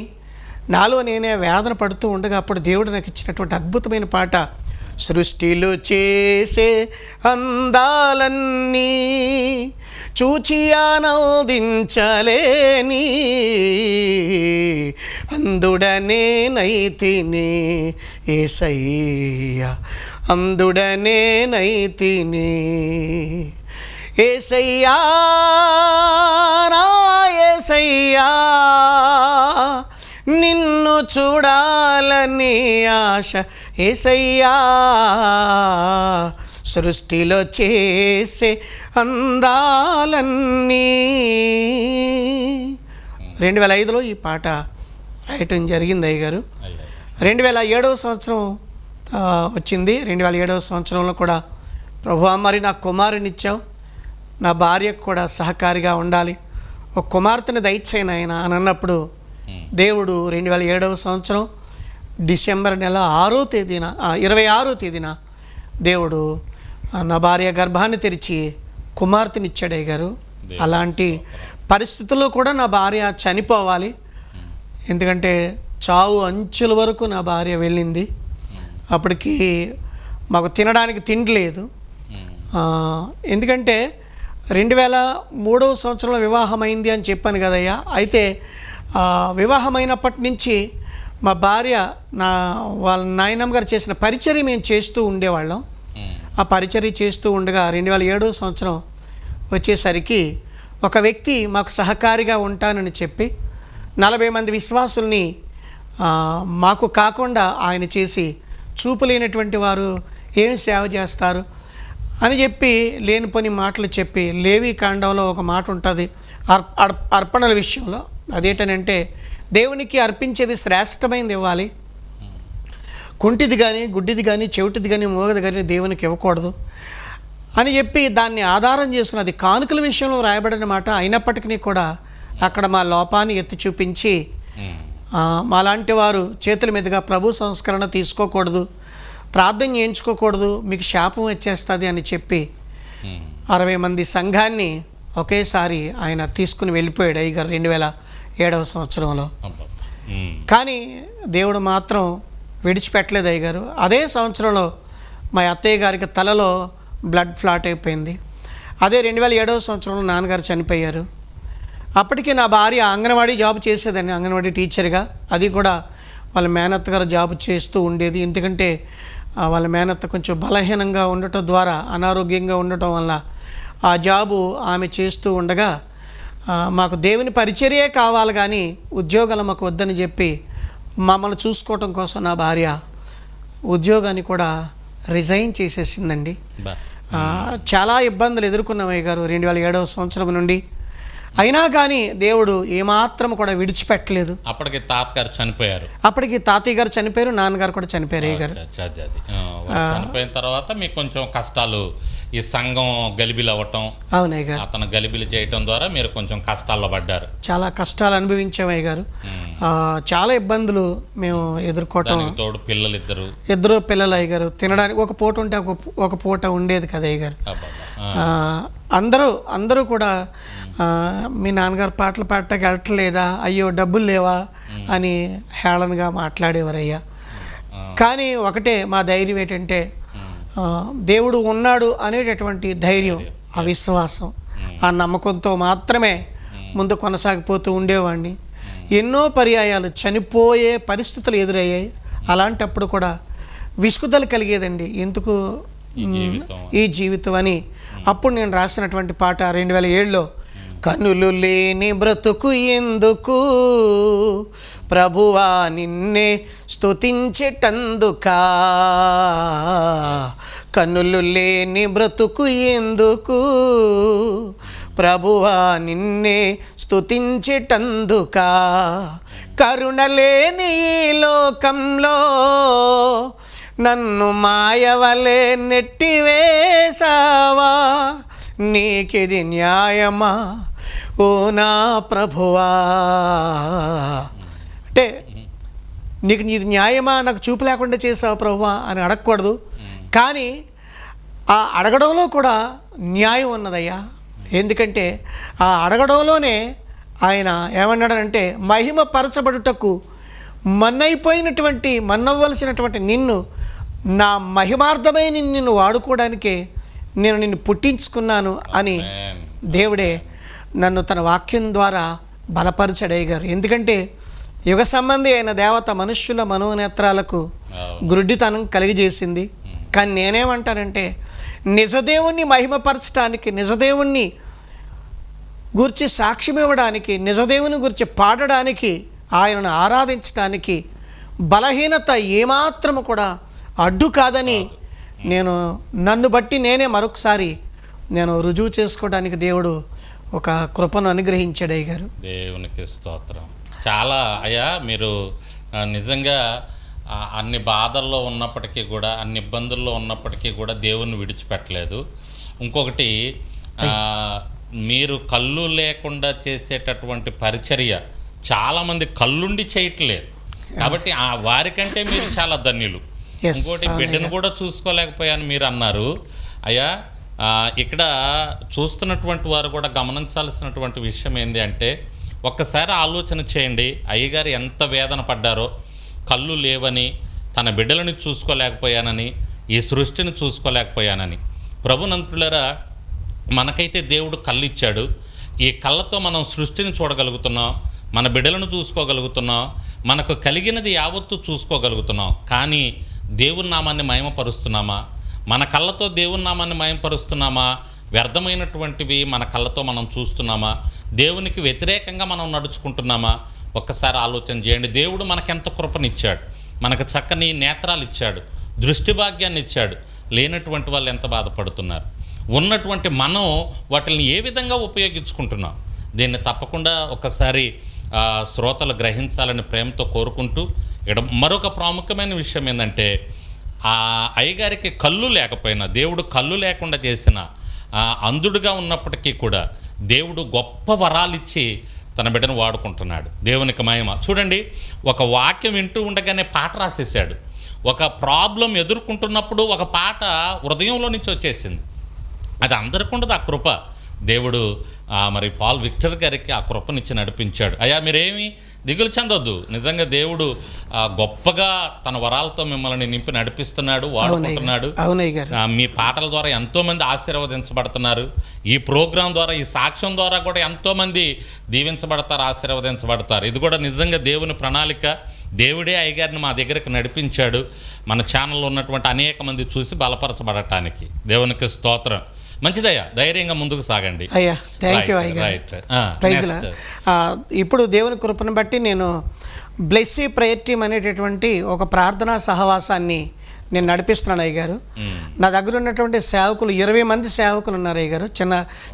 నాలో నేనే వేదన పడుతూ ఉండగా అప్పుడు దేవుడు నాకు ఇచ్చినటువంటి అద్భుతమైన పాట, సృష్టిలో చేసే అందాలన్నీ చూచి ఆనందించలేని అందుడనే నైతిని యేసయ్యా, అందుడనే నైతిని యేసయ్యా, నా యేసయ్యా, నిన్ను చూడాలని ఆశ యేసయ్యా, సృష్టిలో చేసే అందాలన్నీ. 2005లో ఈ పాట రాయటం జరిగింది అయ్యగారు. 2007వ సంవత్సరం వచ్చింది. 2007వ సంవత్సరంలో కూడా ప్రభువా మరి నా కుమారుని ఇచ్చావు, నా భార్యకు కూడా సహకారిగా ఉండాలి, ఒక కుమార్తెను దయచేయను ఆయన అని అన్నప్పుడు దేవుడు 2007వ సంవత్సరం డిసెంబర్ నెల 26వ తేదీన దేవుడు నా భార్య గర్భాన్ని తెరిచి కుమార్తెనిచ్చాడు అయ్యగారు. అలాంటి పరిస్థితుల్లో కూడా నా భార్య చనిపోవాలి, ఎందుకంటే చావు అంచుల వరకు నా భార్య వెళ్ళింది. అప్పటికి మాకు తినడానికి తిండి లేదు. ఎందుకంటే 2003వ సంవత్సరంలో వివాహమైంది అని చెప్పాను కదయ్యా. అయితే వివాహమైనప్పటి నుంచి మా భార్య వాళ్ళ నాయనమ్మ గారు చేసిన పరిచర్య మేము చేస్తూ ఉండేవాళ్ళం. ఆ పరిచర్య చేస్తూ ఉండగా 2007వ సంవత్సరం వచ్చేసరికి ఒక వ్యక్తి మాకు సహకారిగా ఉంటానని చెప్పి 40 మంది విశ్వాసుల్ని మాకు కాకుండా ఆయన చేసి చూపు లేనటువంటి వారు ఏమి సేవ చేస్తారు అని చెప్పి లేనిపోని మాటలు చెప్పి, లేవి కాండంలో ఒక మాట ఉంటుంది అర్పణల విషయంలో, అదేంటనంటే దేవునికి అర్పించేది శ్రేష్టమైనది ఇవ్వాలి, కుంటిది కానీ గుడ్డిది కానీ చెవిటిది కానీ మోగది కానీ దేవునికి ఇవ్వకూడదు అని చెప్పి దాన్ని ఆధారం చేసుకుని అది కానుకల విషయంలో రాయబడిన మాట అయినప్పటికీ కూడా అక్కడ మా లోపాన్ని ఎత్తి చూపించి మాలాంటి వారు చేతుల మీదుగా ప్రభు సంస్కరణ తీసుకోకూడదు, ప్రార్థన చేయించుకోకూడదు, మీకు శాపం వచ్చేస్తుంది అని చెప్పి 60 మంది సంఘాన్ని ఒకేసారి ఆయన తీసుకుని వెళ్ళిపోయాడు అయ్యగారు 2007వ సంవత్సరంలో. కానీ దేవుడు మాత్రం విడిచిపెట్టలేదు అయ్యగారు. అదే సంవత్సరంలో మా అత్తయ్య గారికి తలలో బ్లడ్ ఫ్లాట్ అయిపోయింది. అదే 2007వ సంవత్సరంలో నాన్నగారు చనిపోయారు. అప్పటికి నా భార్య అంగన్వాడీ జాబ్ చేసేదండి, అంగన్వాడీ టీచర్గా. అది కూడా వాళ్ళ మేనత్త గారు జాబ్ చేస్తూ ఉండేది. ఎందుకంటే వాళ్ళ మేనత్త కొంచెం బలహీనంగా ఉండటం ద్వారా, అనారోగ్యంగా ఉండటం వల్ల ఆ జాబు ఆమె చేస్తూ ఉండగా మాకు దేవుని పరిచర్యే కావాలి కానీ ఉద్యోగాలు మాకు వద్దని చెప్పి మమ్మల్ని చూసుకోవటం కోసం నా భార్య ఉద్యోగాన్ని కూడా రిజైన్ చేసేసిందండి. చాలా ఇబ్బందులు ఎదుర్కొన్నాం అయ్యగారు 2007వ సంవత్సరం నుండి. అయినా కానీ దేవుడు ఏమాత్రం కూడా విడిచిపెట్టలేదు. అప్పటికి తాతగారు చనిపోయారు. అప్పటికి తాతయ్య గారు చనిపోయారు, నాన్నగారు కూడా చనిపోయారు అయ్యగారు. చనిపోయిన తర్వాత మీకు కొంచెం కష్టాలు, ఈ సంఘం గలిబిలు అవ్వటం, అవునయ్య గారు, అతను గలిబిలు చేయటం ద్వారా మీరు కొంచెం కష్టాల్లో పడ్డారు. చాలా కష్టాలు అనుభవించాం అయ్య గారు. చాలా ఇబ్బందులు మేము ఎదుర్కోవటం. తోడు పిల్లలు ఇద్దరు పిల్లలు అయ్య గారు. తినడానికి ఒక పూట ఉంటే ఒక పూట ఉండేది కదా అయ్య గారు. అందరూ కూడా మీ నాన్నగారు పాటలు పాడటానికి వెళ్ళట్లేదా, అయ్యో డబ్బులు లేవా అని హేళనగా మాట్లాడేవారయ్యా. కానీ ఒకటే మా ధైర్యం ఏంటంటే దేవుడు ఉన్నాడు అనేటటువంటి ధైర్యం, ఆ విశ్వాసం, ఆ నమ్మకంతో మాత్రమే ముందు కొనసాగిపోతూ ఉండేవాడిని. ఎన్నో పర్యాయాలు చనిపోయే పరిస్థితులు ఎదురయ్యాయి. అలాంటప్పుడు కూడా విసుగుదల కలిగేదండి, ఎందుకు ఈ జీవితం అని. అప్పుడు నేను రాసినటువంటి పాట 2007లో, కన్నులు లేని బ్రతుకు ఎందుకు ప్రభువా నిన్నే స్తుతించేటందుకా, కన్నులు లేని బ్రతుకు ఎందుకు ప్రభువా నిన్నే స్తుతించేటందుకా, కరుణ లేని ఈ లోకంలో నన్ను మాయవలే నెట్టివేశావా, నీకిది న్యాయమా ఓ నా ప్రభువా. అంటే నీకు నీది న్యాయమా, నాకు చూపు లేకుండా చేసావు ప్రభువా అని అడగకూడదు. కానీ ఆ అడగడంలో కూడా న్యాయం ఉన్నదయ్యా. ఎందుకంటే ఆ అడగడంలోనే ఆయన ఏమన్నాడనంటే, మహిమ పరచబడుటకు మన్నవ్వలసినటువంటి నిన్ను నా మహిమార్థమైన నిన్ను వాడుకోవడానికే నేను నిన్ను పుట్టించుకున్నాను అని దేవుడే నన్ను తన వాక్యం ద్వారా బలపరచడయ్యారు. ఎందుకంటే యుగ సంబంధి అయిన దేవత మనుష్యుల మనోనేత్రాలకు గ్రుడ్డితనం కలిగజేసింది. కానీ నేనేమంటానంటే, నిజదేవుణ్ణి మహిమపరచడానికి, నిజదేవుణ్ణి గూర్చి సాక్ష్యం ఇవ్వడానికి, నిజదేవుని గురించి పాడడానికి, ఆయనను ఆరాధించడానికి బలహీనత ఏమాత్రము కూడా అడ్డు కాదని నన్ను బట్టి నేనే మరొకసారి రుజువు చేసుకోవడానికి దేవుడు ఒక కృపను అనుగ్రహించాడు అయ్యగారు. దేవునికి స్తోత్రం. చాలా అయ్యా, మీరు నిజంగా అన్ని బాధల్లో ఉన్నప్పటికీ కూడా, అన్ని ఇబ్బందుల్లో ఉన్నప్పటికీ కూడా దేవుణ్ణి విడిచిపెట్టలేదు. ఇంకొకటి, మీరు కళ్ళు లేకుండా చేసేటటువంటి పరిచర్య చాలామంది కళ్ళుండి చేయట్లేదు కాబట్టి వారికంటే మీరు చాలా ధన్యులు. ఇంకోటి, బిడ్డను కూడా చూసుకోలేకపోయాను మీరు అన్నారు. అయ్యా, ఇక్కడ చూస్తున్నటువంటి వారు కూడా గమనించాల్సినటువంటి విషయం ఏంటి అంటే, ఒక్కసారి ఆలోచన చేయండి. అయ్యగారు ఎంత వేదన పడ్డారో, కళ్ళు లేవని, తన బిడ్డలని చూసుకోలేకపోయానని, ఈ సృష్టిని చూసుకోలేకపోయానని. ప్రభునంతులారా, మనకైతే దేవుడు కళ్ళు ఇచ్చాడు. ఈ కళ్ళతో మనం సృష్టిని చూడగలుగుతున్నాం, మన బిడ్డలను చూసుకోగలుగుతున్నాం, మనకు కలిగినది యావత్తు చూసుకోగలుగుతున్నాం. కానీ దేవుని నామాన్ని మహిమపరుస్తున్నామా? మన కళ్ళతో దేవుని నామాన్ని మహిమపరుస్తున్నామా? వ్యర్థమైనటువంటివి మన కళ్ళతో మనం చూస్తున్నామా? దేవునికి వ్యతిరేకంగా మనం నడుచుకుంటున్నామా? ఒక్కసారి ఆలోచన చేయండి. దేవుడు మనకెంత కృపనిచ్చాడు, మనకు చక్కని నేత్రాలు ఇచ్చాడు, దృష్టి భాగ్యాన్ని ఇచ్చాడు. లేనటువంటి వాళ్ళు ఎంత బాధపడుతున్నారు. ఉన్నటువంటి మనం వాటిని ఏ విధంగా ఉపయోగించుకుంటున్నాం? దీన్ని తప్పకుండా ఒకసారి శ్రోతలు గ్రహించాలని ప్రేమతో కోరుకుంటూ, ఇక్కడ మరొక ప్రాముఖ్యమైన విషయం ఏంటంటే, ఆ అయ్యగారికి కళ్ళు లేకపోయినా, దేవుడు కళ్ళు లేకుండా చేసిన అంధుడుగా ఉన్నప్పటికీ కూడా దేవుడు గొప్ప వరాలిచ్చి తన బిడ్డను వాడుకుంటున్నాడు. దేవునికి మహిమ. చూడండి, ఒక వాక్యం వింటూ ఉండగానే పాట రాసేసాడు. ఒక ప్రాబ్లం ఎదుర్కొంటున్నప్పుడు ఒక పాట హృదయంలో నుంచి వచ్చేసింది. అది అందరికీ ఉండదు ఆ కృప. దేవుడు మరి పాల్ విక్టర్ గారికి ఆ కృపనిచ్చి నడిపించాడు. అయ్యా, మీరేమి దిగులు చెందొద్దు. నిజంగా దేవుడు గొప్పగా తన వరాలతో మిమ్మల్ని నింపి నడిపిస్తున్నాడు, వాడుకుంటున్నాడు. మీ పాటల ద్వారా ఎంతోమంది ఆశీర్వదించబడుతున్నారు. ఈ ప్రోగ్రాం ద్వారా, ఈ సాక్ష్యం ద్వారా కూడా ఎంతోమంది దీవించబడతారు, ఆశీర్వదించబడతారు. ఇది కూడా నిజంగా దేవుని ప్రణాళిక. దేవుడే అయ్యగారిని మా దగ్గరికి నడిపించాడు, మన ఛానల్లో ఉన్నటువంటి అనేక మంది చూసి బలపరచబడటానికి. దేవునికి స్తోత్రం. మంచిదయ్యా, ధైర్యంగా ముందుకు సాగండి. అయ్యా, థ్యాంక్ యూ అయ్యా. ఇప్పుడు దేవుని కృపను బట్టి నేను బ్లెస్సీ ప్రేయర్ టీమ్ అనేటటువంటి ఒక ప్రార్థనా సహవాసాన్ని నేను నడిపిస్తున్నాను అయ్యగారు. నా దగ్గర ఉన్నటువంటి సేవకులు 20 మంది సేవకులు ఉన్నారు అయ్యగారు.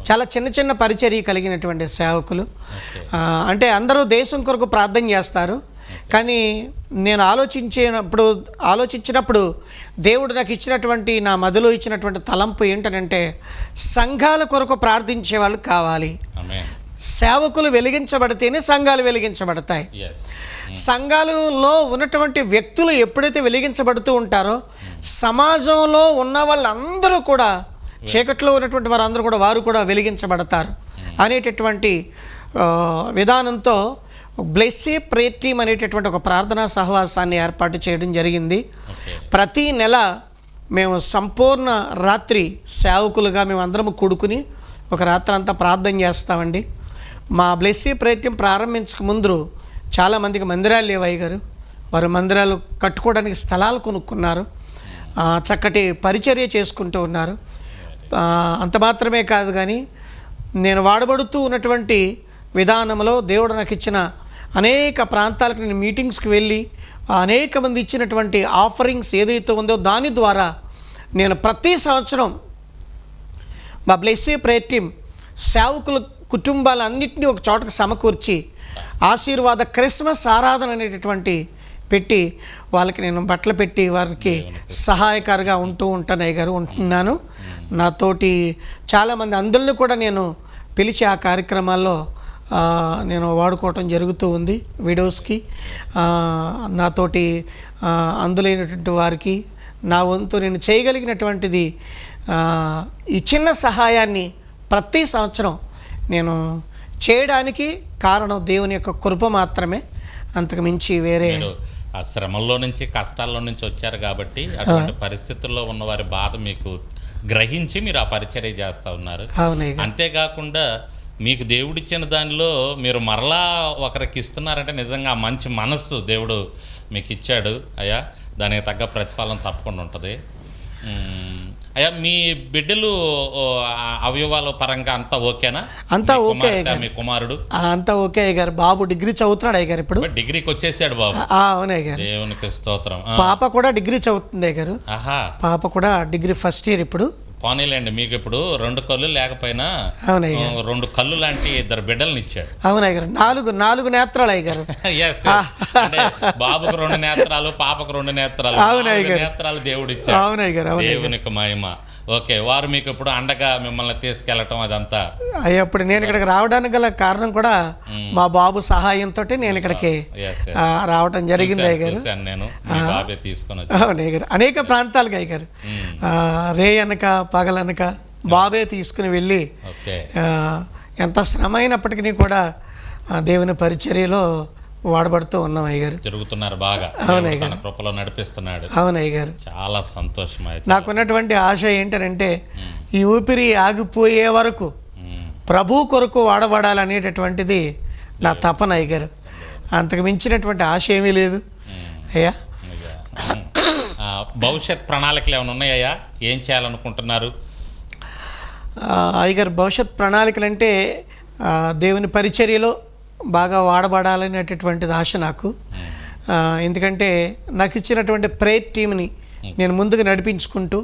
చాలా చిన్న పరిచర్య కలిగినటువంటి సేవకులు. అంటే అందరూ దేశం కొరకు ప్రార్థన చేస్తారు. కానీ నేను ఆలోచించినప్పుడు దేవుడు నాకు ఇచ్చినటువంటి, నా మదిలో ఇచ్చినటువంటి తలంపు ఏంటనంటే, సంఘాల కొరకు ప్రార్థించే వాళ్ళు కావాలి. సేవకులు వెలిగించబడితేనే సంఘాలు వెలిగించబడతాయి. సంఘాలలో ఉన్నటువంటి వ్యక్తులు ఎప్పుడైతే వెలిగించబడుతూ ఉంటారో, సమాజంలో ఉన్న వాళ్ళందరూ కూడా, చీకట్లో ఉన్నటువంటి వారు కూడా వెలిగించబడతారు అనేటటువంటి విధానంతో బ్లెస్సీ ప్రేయర్ టీమ్ అనేటటువంటి ఒక ప్రార్థనా సహవాసాన్ని ఏర్పాటు చేయడం జరిగింది. ప్రతి నెల మేము సంపూర్ణ రాత్రి సేవకులుగా మేము అందరం కూడుకుని ఒక రాత్రి అంతా ప్రార్థన చేస్తామండి. మా బ్లెస్సీ ప్రేయర్ టీమ్ ప్రారంభించక ముందు చాలామందికి మందిరాలు లేవయ్య గారు. వారు మందిరాలు కట్టుకోవడానికి స్థలాలు కొనుక్కున్నారు, చక్కటి పరిచర్య చేసుకుంటూ ఉన్నారు. అంత మాత్రమే కాదు, కానీ నేను వాడబడుతూ ఉన్నటువంటి విధానంలో దేవుడు నాకు ఇచ్చిన అనేక ప్రాంతాలకు నేను మీటింగ్స్కి వెళ్ళి అనేక మంది ఇచ్చినటువంటి ఆఫరింగ్స్ ఏదైతే ఉందో దాని ద్వారా నేను ప్రతి సంవత్సరం మా బ్లెస్సీ ప్రేయర్ టీమ్ సేవకుల కుటుంబాలన్నింటినీ ఒక చోటకు సమకూర్చి ఆశీర్వాద క్రిస్మస్ ఆరాధన అనేటటువంటి పెట్టి వాళ్ళకి నేను బట్టలు పెట్టి వారికి సహాయకారిగా ఉంటాను అయ్యగారు, ఉంటున్నాను. నాతోటి చాలామంది అందులో కూడా నేను పిలిచి ఆ కార్యక్రమాల్లో నేను వాడుకోవటం జరుగుతూ ఉంది. విడోస్కి నాతోటి అందులైనటువంటి వారికి నా వంతు నేను చేయగలిగినటువంటిది ఈ చిన్న సహాయాన్ని ప్రతి సంవత్సరం నేను చేయడానికి కారణం దేవుని యొక్క కృప మాత్రమే, అంతకు మించి వేరే. ఆ శ్రమల్లో నుంచి కష్టాల్లో నుంచి వచ్చారు కాబట్టి అటువంటి పరిస్థితుల్లో ఉన్న వారి బాధ మీకు గ్రహించి మీరు ఆ పరిచర్య చేస్తూ ఉన్నారు. అంతేకాకుండా మీకు దేవుడిచ్చిన దానిలో మీరు మరలా ఒకరికి ఇస్తున్నారంటే నిజంగా ఆ మంచి మనస్సు దేవుడు మీకు ఇచ్చాడు అయ్యా, దానికి తగ్గ ప్రతిఫలం తప్పకుండా ఉంటుంది. అయ్యా, మీ బిడ్డలు అవయవాల పరంగా అంతా ఓకేనా? అంతా ఓకే. మీ కుమారుడు అంతా ఓకే అయ్యారు. బాబు డిగ్రీ చదువుతున్నాడు అయ్యారు, ఇప్పుడు డిగ్రీకి వచ్చేసాడు బాబు. అవునయ్యారు, దేవునికి స్తోత్రం. పాప కూడా డిగ్రీ చదువుతుంది అయ్యారు. పాప కూడా డిగ్రీ ఫస్ట్ ఇయర్ ఇప్పుడు. పోనీలేండి, మీకు ఇప్పుడు 2 కళ్ళు లేకపోయినా 2 కళ్ళు లాంటి 2 బిడ్డలను ఇచ్చాడు. అవునయ్యారు, 4 నేత్రాలు అయ్యారు. బాబుకు 2 నేత్రాలు, పాపకు 2 నేత్రాలు, నేత్రాలు దేవుడు ఇచ్చాడు. అవునయ్యారు, దేవునికి మహిమ. ఓకే, వారు మీకు ఇప్పుడు అండగా మిమ్మల్ని తీసుకెళ్లటం అదంతా. అప్పుడు నేను ఇక్కడికి రావడానికి గల కారణం కూడా మా బాబు సహాయంతో నేను ఇక్కడికి రావటం జరిగింది అయ్యారు. నేను తీసుకొని అవునయ్యారు, అనేక ప్రాంతాలుగా అయ్యారు, రే అనక పగలనక బాబే తీసుకుని వెళ్ళి ఎంత శ్రమ అయినప్పటికీ కూడా దేవుని పరిచర్యలో వాడబడుతూ ఉన్నాం అయ్యారు. జరుగుతున్నారు బాగా. అవునయ్యారు, కృపలో నడిపిస్తున్నాడు. అవునయ్యారు, చాలా సంతోషం. నాకున్నటువంటి ఆశ ఏంటంటే ఈ ఊపిరి ఆగిపోయే వరకు ప్రభు కొరకు వాడబడాలనేటటువంటిది నా తపన అయ్యారు. అంతకు మించినటువంటి ఆశ ఏమీ లేదు అయ్యా. భవిష్యత్ ప్రణాళికలు ఏమైనా ఉన్నాయా? ఏం చేయాలనుకుంటున్నారు అయ్యగారు? భవిష్యత్ ప్రణాళికలు అంటే దేవుని పరిచర్యలో బాగా వాడబడాలనేటటువంటిది ఆశ నాకు. ఎందుకంటే నాకు ఇచ్చినటువంటి ప్రేయర్ టీంని నేను ముందుకు నడిపించుకుంటూ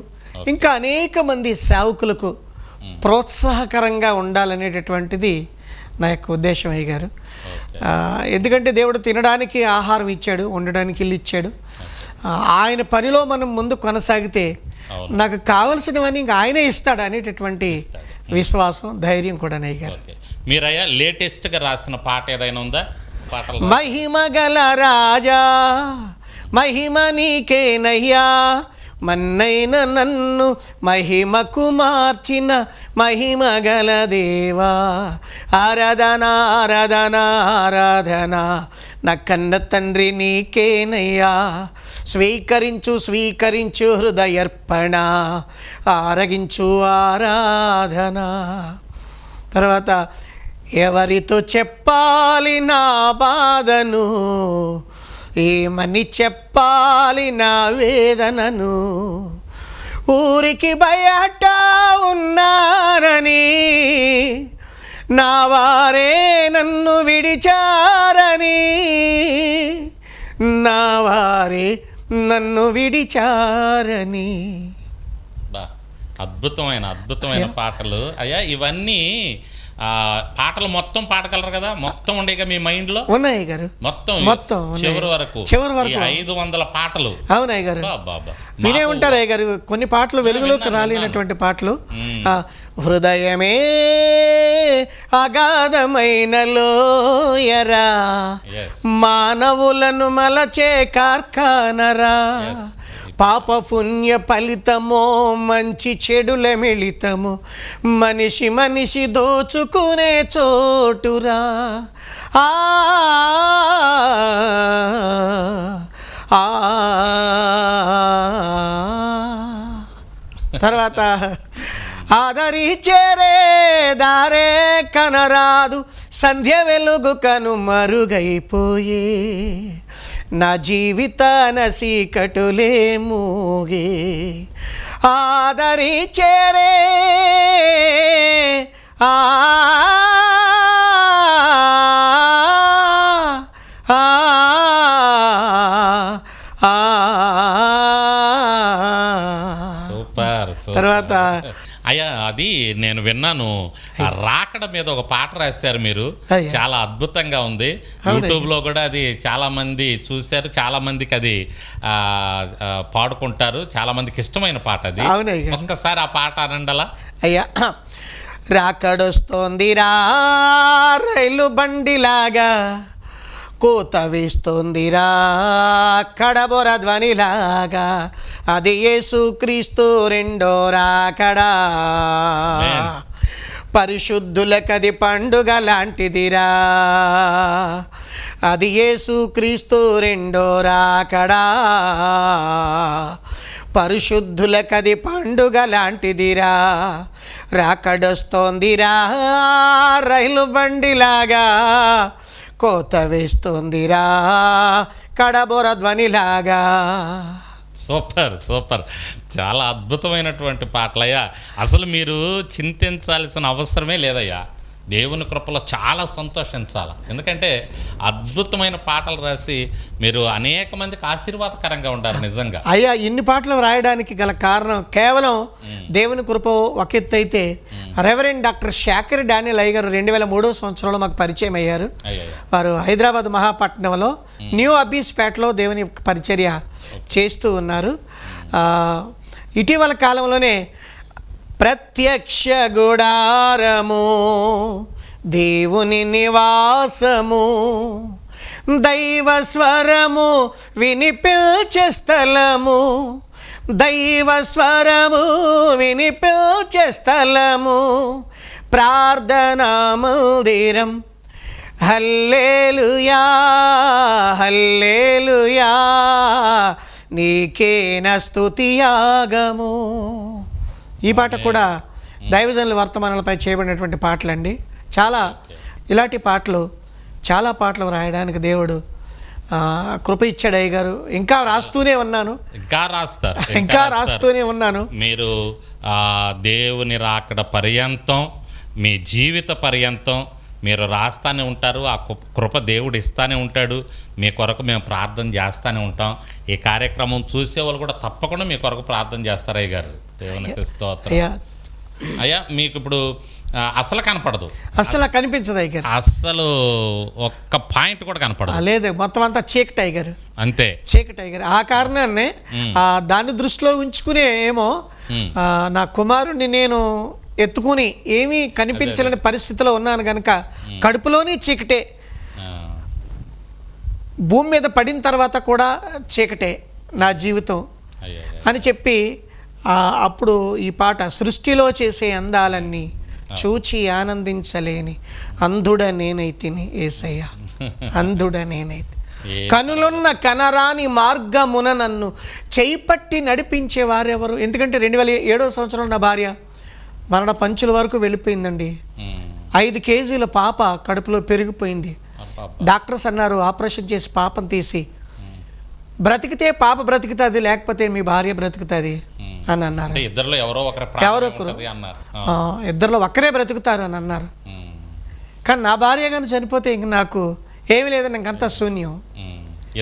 ఇంకా అనేక మంది సేవకులకు ప్రోత్సాహకరంగా ఉండాలనేటటువంటిది నా యొక్క ఉద్దేశం అయ్యారు. ఎందుకంటే దేవుడు తినడానికి ఆహారం ఇచ్చాడు, ఉండడానికి ఇల్లు ఇచ్చాడు. ఆయన పనిలో మనం ముందు కొనసాగితే నాకు కావలసినవన్నీ ఇంకా ఆయనే ఇస్తాడు అనేటటువంటి విశ్వాసం, ధైర్యం కూడా అయ్యారు. మీరయ్యా లేటెస్ట్గా రాసిన పాట ఏదైనా ఉందా? మహిమ గల రాజా మహిమ నీకేనయ్యా, మన్నైన నన్ను మహిమకు మార్చిన మహిమ గల దేవా, ఆరాధన ఆరాధన ఆరాధన నా కన్న తండ్రి నీకేనయ్యా, స్వీకరించు స్వీకరించు హృదయర్పణ, ఆరగించు ఆరాధన. తర్వాత ఎవరితో చెప్పాలి నా బాధను, ఏమని చెప్పాలి నా వేదనను, ఊరికి బయట ఉన్నానని నా వారే నన్ను విడిచారని, నా వారే నన్ను విడిచారని. అద్భుతమైన పాటలు అయ్యా. ఇవన్నీ పాటలు మొత్తం పాడగలరు కదా? మొత్తం ఉండేగా మీ మైండ్ లో? ఉన్నాయి గారు, మొత్తం చివరి వరకు 500 పాటలు. అవునాయి గారు, మీరే ఉంటారు అయ్య గారు. కొన్ని పాటలు వెలుగులోకి రాలేనటువంటి పాటలు. హృదయమే అగాధమైన లోయరా, మానవులను మలచే కార్ఖానరా, పాప పుణ్య ఫలితమో మంచి చెడుల మిళితము, మనిషి మనిషి దోచుకునే చోటురా. తర్వాత ఆదరి చేరే దారే కనరాదు, సంధ్య వెలుగు కను మరుగైపోయే, నా జీవితాన సీకటులే మూగే, ఆదరి చేరే తర్వాత అయ్యా అది నేను విన్నాను, ఆ రాకడ మీద ఒక పాట రాశారు మీరు, చాలా అద్భుతంగా ఉంది. యూట్యూబ్లో కూడా అది చాలా మంది చూశారు, చాలా మందికి అది పాడుకుంటారు, చాలా మందికి ఇష్టమైన పాట అది. ఒక్కసారి ఆ పాట అనండలా. అయ్యా, రాకడొస్తోందిరా రైలు బండిలాగా, కోత వేస్తోందిరా కడబొర ధ్వనిలాగా, అది యేసుక్రీస్తు రెండో రాకడా, పరిశుద్ధులకది పండుగ లాంటిదిరా, అది యేసుక్రీస్తు రెండో రాకడా, పరిశుద్ధులకది పండుగ లాంటిదిరా, రాకడొస్తోందిరా రైలు బండిలాగా, కోత వేస్తోందిరా కడబొర ధ్వనిలాగా. సూపర్ సూపర్, చాలా అద్భుతమైనటువంటి పాటలయ్యా. అసలు మీరు చింతించాల్సిన అవసరమే లేదయ్యా, దేవుని కృపలో చాలా సంతోషించాలి. ఎందుకంటే అద్భుతమైన పాటలు రాసి మీరు అనేక మందికి ఆశీర్వాదకరంగా ఉండాలి. నిజంగా అయ్యా, ఇన్ని పాటలు రాయడానికి గల కారణం కేవలం దేవుని కృప ఒక ఎత్తు అయితే, రెవరెండ్ డాక్టర్ శాకర్ డానియల్ అయ్య గారు 2003 సంవత్సరంలో మాకు పరిచయం అయ్యారు. వారు హైదరాబాద్ మహాపట్నంలో న్యూ అబీస్పేటలో దేవుని పరిచర్య చేస్తూ ఉన్నారు. ఇటీవల కాలంలోనే ప్రత్యక్ష గుడారము, దేవుని నివాసము, దైవ స్వరము వినిపించే స్థలము, దైవ స్వరము వినిపించే స్థలము, ప్రార్థనా మందిరం, హల్లెలూయా హల్లెలూయా, నీకేన స్తుతియాగము. ఈ పాట కూడా దైవజనుల వర్తమానాలపై చేయబడినటువంటి పాటలండి. చాలా ఇలాంటి పాటలు, చాలా పాటలు రాయడానికి దేవుడు కృప ఇచ్చాడు అయ్య గారు. ఇంకా రాస్తూనే ఉన్నాను, ఇంకా రాస్తూనే ఉన్నాను. మీరు దేవుని రాకడ పర్యంతం, మీ జీవిత పర్యంతం మీరు రాస్తూనే ఉంటారు. ఆ కృప దేవుడు ఇస్తూనే ఉంటాడు. మీ కొరకు మేము ప్రార్థన చేస్తూనే ఉంటాం. ఈ కార్యక్రమం చూసేవాళ్ళు కూడా తప్పకుండా మీ కొరకు ప్రార్థన చేస్తారు అయ్య గారు. దేవునికి స్తోత్రం. అయ్యా, మీకు ఇప్పుడు అసలు కనపడదు, అసలు కనిపించదు అయ్య గారు, అసలు ఒక్క పాయింట్ కూడా కనపడదు. లేదు, మొత్తం అంతా చీకటి అయ్య గారు, అంతే చీకటి అయ్య గారు. ఆ కారణాన్ని దాన్ని దృష్టిలో ఉంచుకునే ఏమో నా కుమారుడిని నేను ఎత్తుకుని ఏమీ కనిపించలేని పరిస్థితిలో ఉన్నాను కనుక, కడుపులోని చీకటే, భూమి మీద పడిన తర్వాత కూడా చీకటే నా జీవితం అని చెప్పి, అప్పుడు ఈ పాట, సృష్టిలో చేసే అందాలన్నీ చూచి ఆనందించలేని అంధుడ నేనైతిని యేసయ్య, అంధుడ నేనైతే, కనులున్న కనరాని మార్గమున నన్ను చేయిపట్టి నడిపించే వారెవరు. ఎందుకంటే 2007వ సంవత్సరంలో నా భార్య మరణ పంచుల వరకు వెళ్ళిపోయిందండి. 5 కేజీల పాప కడుపులో పెరిగిపోయింది. డాక్టర్స్ అన్నారు ఆపరేషన్ చేసి పాపను తీసి, బ్రతికితే పాప బ్రతుకుతుంది, లేకపోతే మీ భార్య బ్రతుకుతుంది అని అన్నారు. ఇద్దరిలో ఒక్కరే బ్రతుకుతారు అని అన్నారు. కానీ నా భార్య కానీ చనిపోతే ఇంక నాకు ఏమి లేదని ఇంకంతా శూన్యం.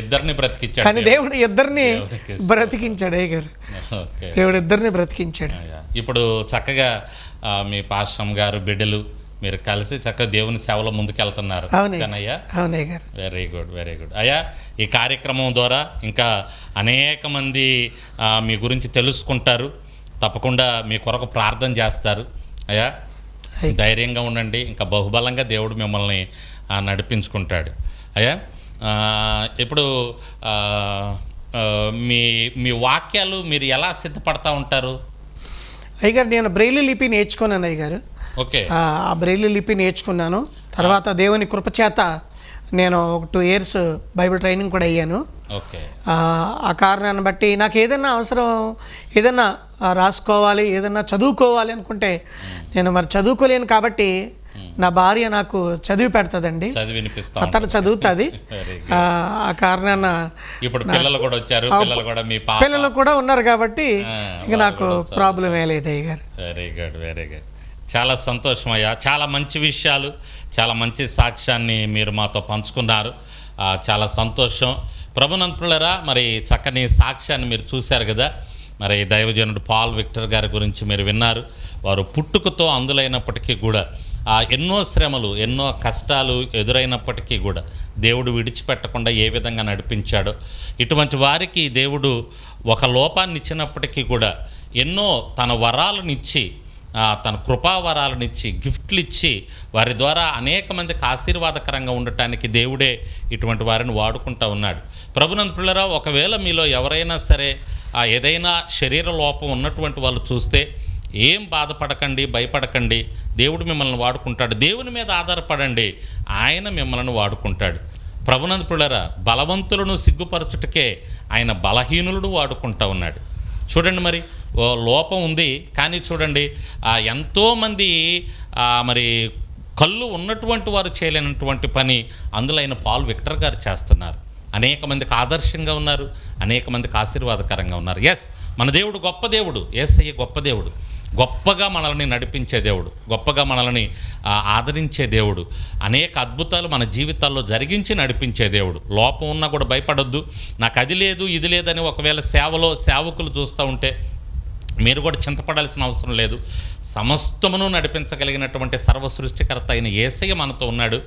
ఇద్దరిని బ్రతికించాడు కానీ దేవుడు, ఇద్దరిని బ్రతికించాడు అయ్య గారు, దేవుడు ఇద్దరిని బ్రతికించాడు. ఇప్పుడు చక్కగా మీ పాస్టమ్ గారు, బిడ్డలు మీరు కలిసి చక్కగా దేవుని సేవలో ముందుకెళ్తున్నారు. అవునయ్యా, వెరీ గుడ్, వెరీ గుడ్. అయ్యా, ఈ కార్యక్రమం ద్వారా ఇంకా అనేక మంది మీ గురించి తెలుసుకుంటారు, తప్పకుండా మీ కొరకు ప్రార్థన చేస్తారు. అయ్యా, ధైర్యంగా ఉండండి, ఇంకా బహుబలంగా దేవుడు మిమ్మల్ని నడిపించుకుంటాడు. అయ్యా, ఇప్పుడు మీ వాక్యాలు మీరు ఎలా సిద్ధపడతా ఉంటారు? అయ్యగారు, నేను బ్రెయిలీ లిపి నేర్చుకున్నాను అయ్యగారు. ఓకే, ఆ బ్రెయిలీ లిపి నేర్చుకున్నాను. తర్వాత దేవుని కృపచేత నేను ఒక 2 years బైబిల్ ట్రైనింగ్ కూడా అయ్యాను. ఓకే, ఆ కారణాన్ని బట్టి నాకు ఏదైనా అవసరం, ఏదైనా రాసుకోవాలి, ఏదైనా చదువుకోవాలి అనుకుంటే నేను మరి చదువుకోలేను కాబట్టి నా భార్య నాకు చదివి పెడతాదండి, తను చదువుతుంది. ఆ కారణాన ఇప్పుడు పిల్లలు కూడా వచ్చారు, పిల్లలు కూడా ఉన్నారు కాబట్టి ఇక నాకు ప్రాబ్లం ఏ లేదు అయ్య గారు. Very good, very good. చాలా సంతోషం అయ్యా, చాలా మంచి విషయాలు, చాలా మంచి సాక్ష్యాన్ని మీరు మాతో పంచుకున్నారు. చాలా సంతోషం. ప్రభునంతులరా, మరి చక్కని సాక్ష్యాన్ని మీరు చూశారు కదా. మరి దైవజనుడు పాల్ విక్టర్ గారి గురించి మీరు విన్నారు. వారు పుట్టుకతో అందులైనప్పటికీ కూడా ఎన్నో శ్రమలు, ఎన్నో కష్టాలు ఎదురైనప్పటికీ కూడా దేవుడు విడిచిపెట్టకుండా ఏ విధంగా నడిపించాడో, ఇటువంటి వారికి దేవుడు ఒక లోపాన్ని ఇచ్చినప్పటికీ కూడా ఎన్నో తన వరాలనిచ్చి, తన కృపావరాలనిచ్చి, గిఫ్ట్లు ఇచ్చి వారి ద్వారా అనేక మందికి ఆశీర్వాదకరంగా ఉండటానికి దేవుడే ఇటువంటి వారిని వాడుకుంటూ ఉన్నాడు. ప్రభునందు పిల్లరా, ఒకవేళ మీలో ఎవరైనా సరే ఏదైనా శరీర లోపం ఉన్నటువంటి వాళ్ళు చూస్తే ఏం బాధపడకండి, భయపడకండి. దేవుడు మిమ్మల్ని వాడుకుంటాడు. దేవుని మీద ఆధారపడండి, ఆయన మిమ్మల్ని వాడుకుంటాడు. ప్రభునందు పిల్లరా, బలవంతులను సిగ్గుపరచుటకే ఆయన బలహీనులను వాడుకుంటూ ఉన్నాడు. చూడండి, మరి లోపం ఉంది కానీ చూడండి, ఎంతోమంది మరి కళ్ళు ఉన్నటువంటి వారు చేయలేనటువంటి పని అందులో ఆయన పాల్ విక్టర్ గారు చేస్తున్నారు. అనేక మందికి ఆదర్శంగా ఉన్నారు, అనేక మందికి ఆశీర్వాదకరంగా ఉన్నారు. ఎస్, మన దేవుడు గొప్ప దేవుడు. యేసయ్య గొప్ప దేవుడు, గొప్పగా మనల్ని నడిపించే దేవుడు, గొప్పగా మనల్ని ఆదరించే దేవుడు, అనేక అద్భుతాలు మన జీవితాల్లో జరిగించి నడిపించే దేవుడు. లోపం ఉన్నా కూడా భయపడొద్దు. నాకు అది లేదు ఇది లేదని ఒకవేళ సేవకులు చూస్తూ ఉంటే మీరు కూడా చింతపడాల్సిన అవసరం లేదు. సమస్తమును నడిపించగలిగినటువంటి సర్వ సృష్టికర్త అయిన యేసయ్య మనతో ఉన్నాడు.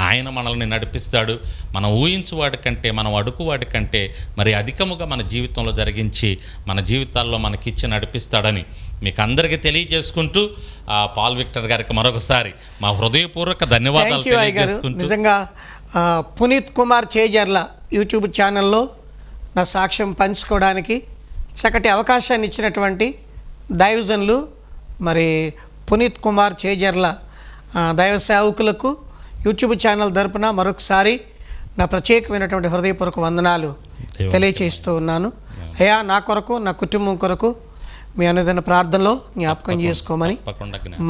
ఆయన మనల్ని నడిపిస్తాడు. మనం ఊహించువాడి కంటే, మనం అడుగువాడి కంటే మరి అధికముగా మన జీవితంలో జరిగించి మన జీవితాల్లో మనకిచ్చి నడిపిస్తాడని మీకు అందరికీ తెలియజేసుకుంటూ పాల్ విక్టర్ గారికి మరొకసారి మా హృదయపూర్వక ధన్యవాదాలు తెలియజేసుకుంటూ, నిజంగా పునీత్ కుమార్ చేజర్ల యూట్యూబ్ ఛానల్లో నా సాక్ష్యం పంచుకోవడానికి చక్కటి అవకాశాన్ని ఇచ్చినటువంటి దైవజనులు మరి పునీత్ కుమార్ చేజర్ల దైవ సేవకులకు యూట్యూబ్ ఛానల్ తరపున మరొకసారి నా ప్రత్యేకమైనటువంటి హృదయపూర్వక వందనాలు తెలియచేస్తూ ఉన్నాను. అయ్యా, నా కొరకు, నా కుటుంబం కొరకు మీ అనుదిన ప్రార్థనలో జ్ఞాపకం చేసుకోమని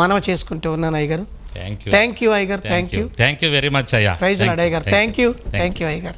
మనవి చేసుకుంటూ ఉన్నాను అయ్యగారు. థ్యాంక్ యూ అయ్యగారు. థ్యాంక్ యూ వెరీ మచ్ అయ్యా. ప్రైజ్ లార్డ్ అయ్యగారు. థ్యాంక్ యూ అయ్యగారు.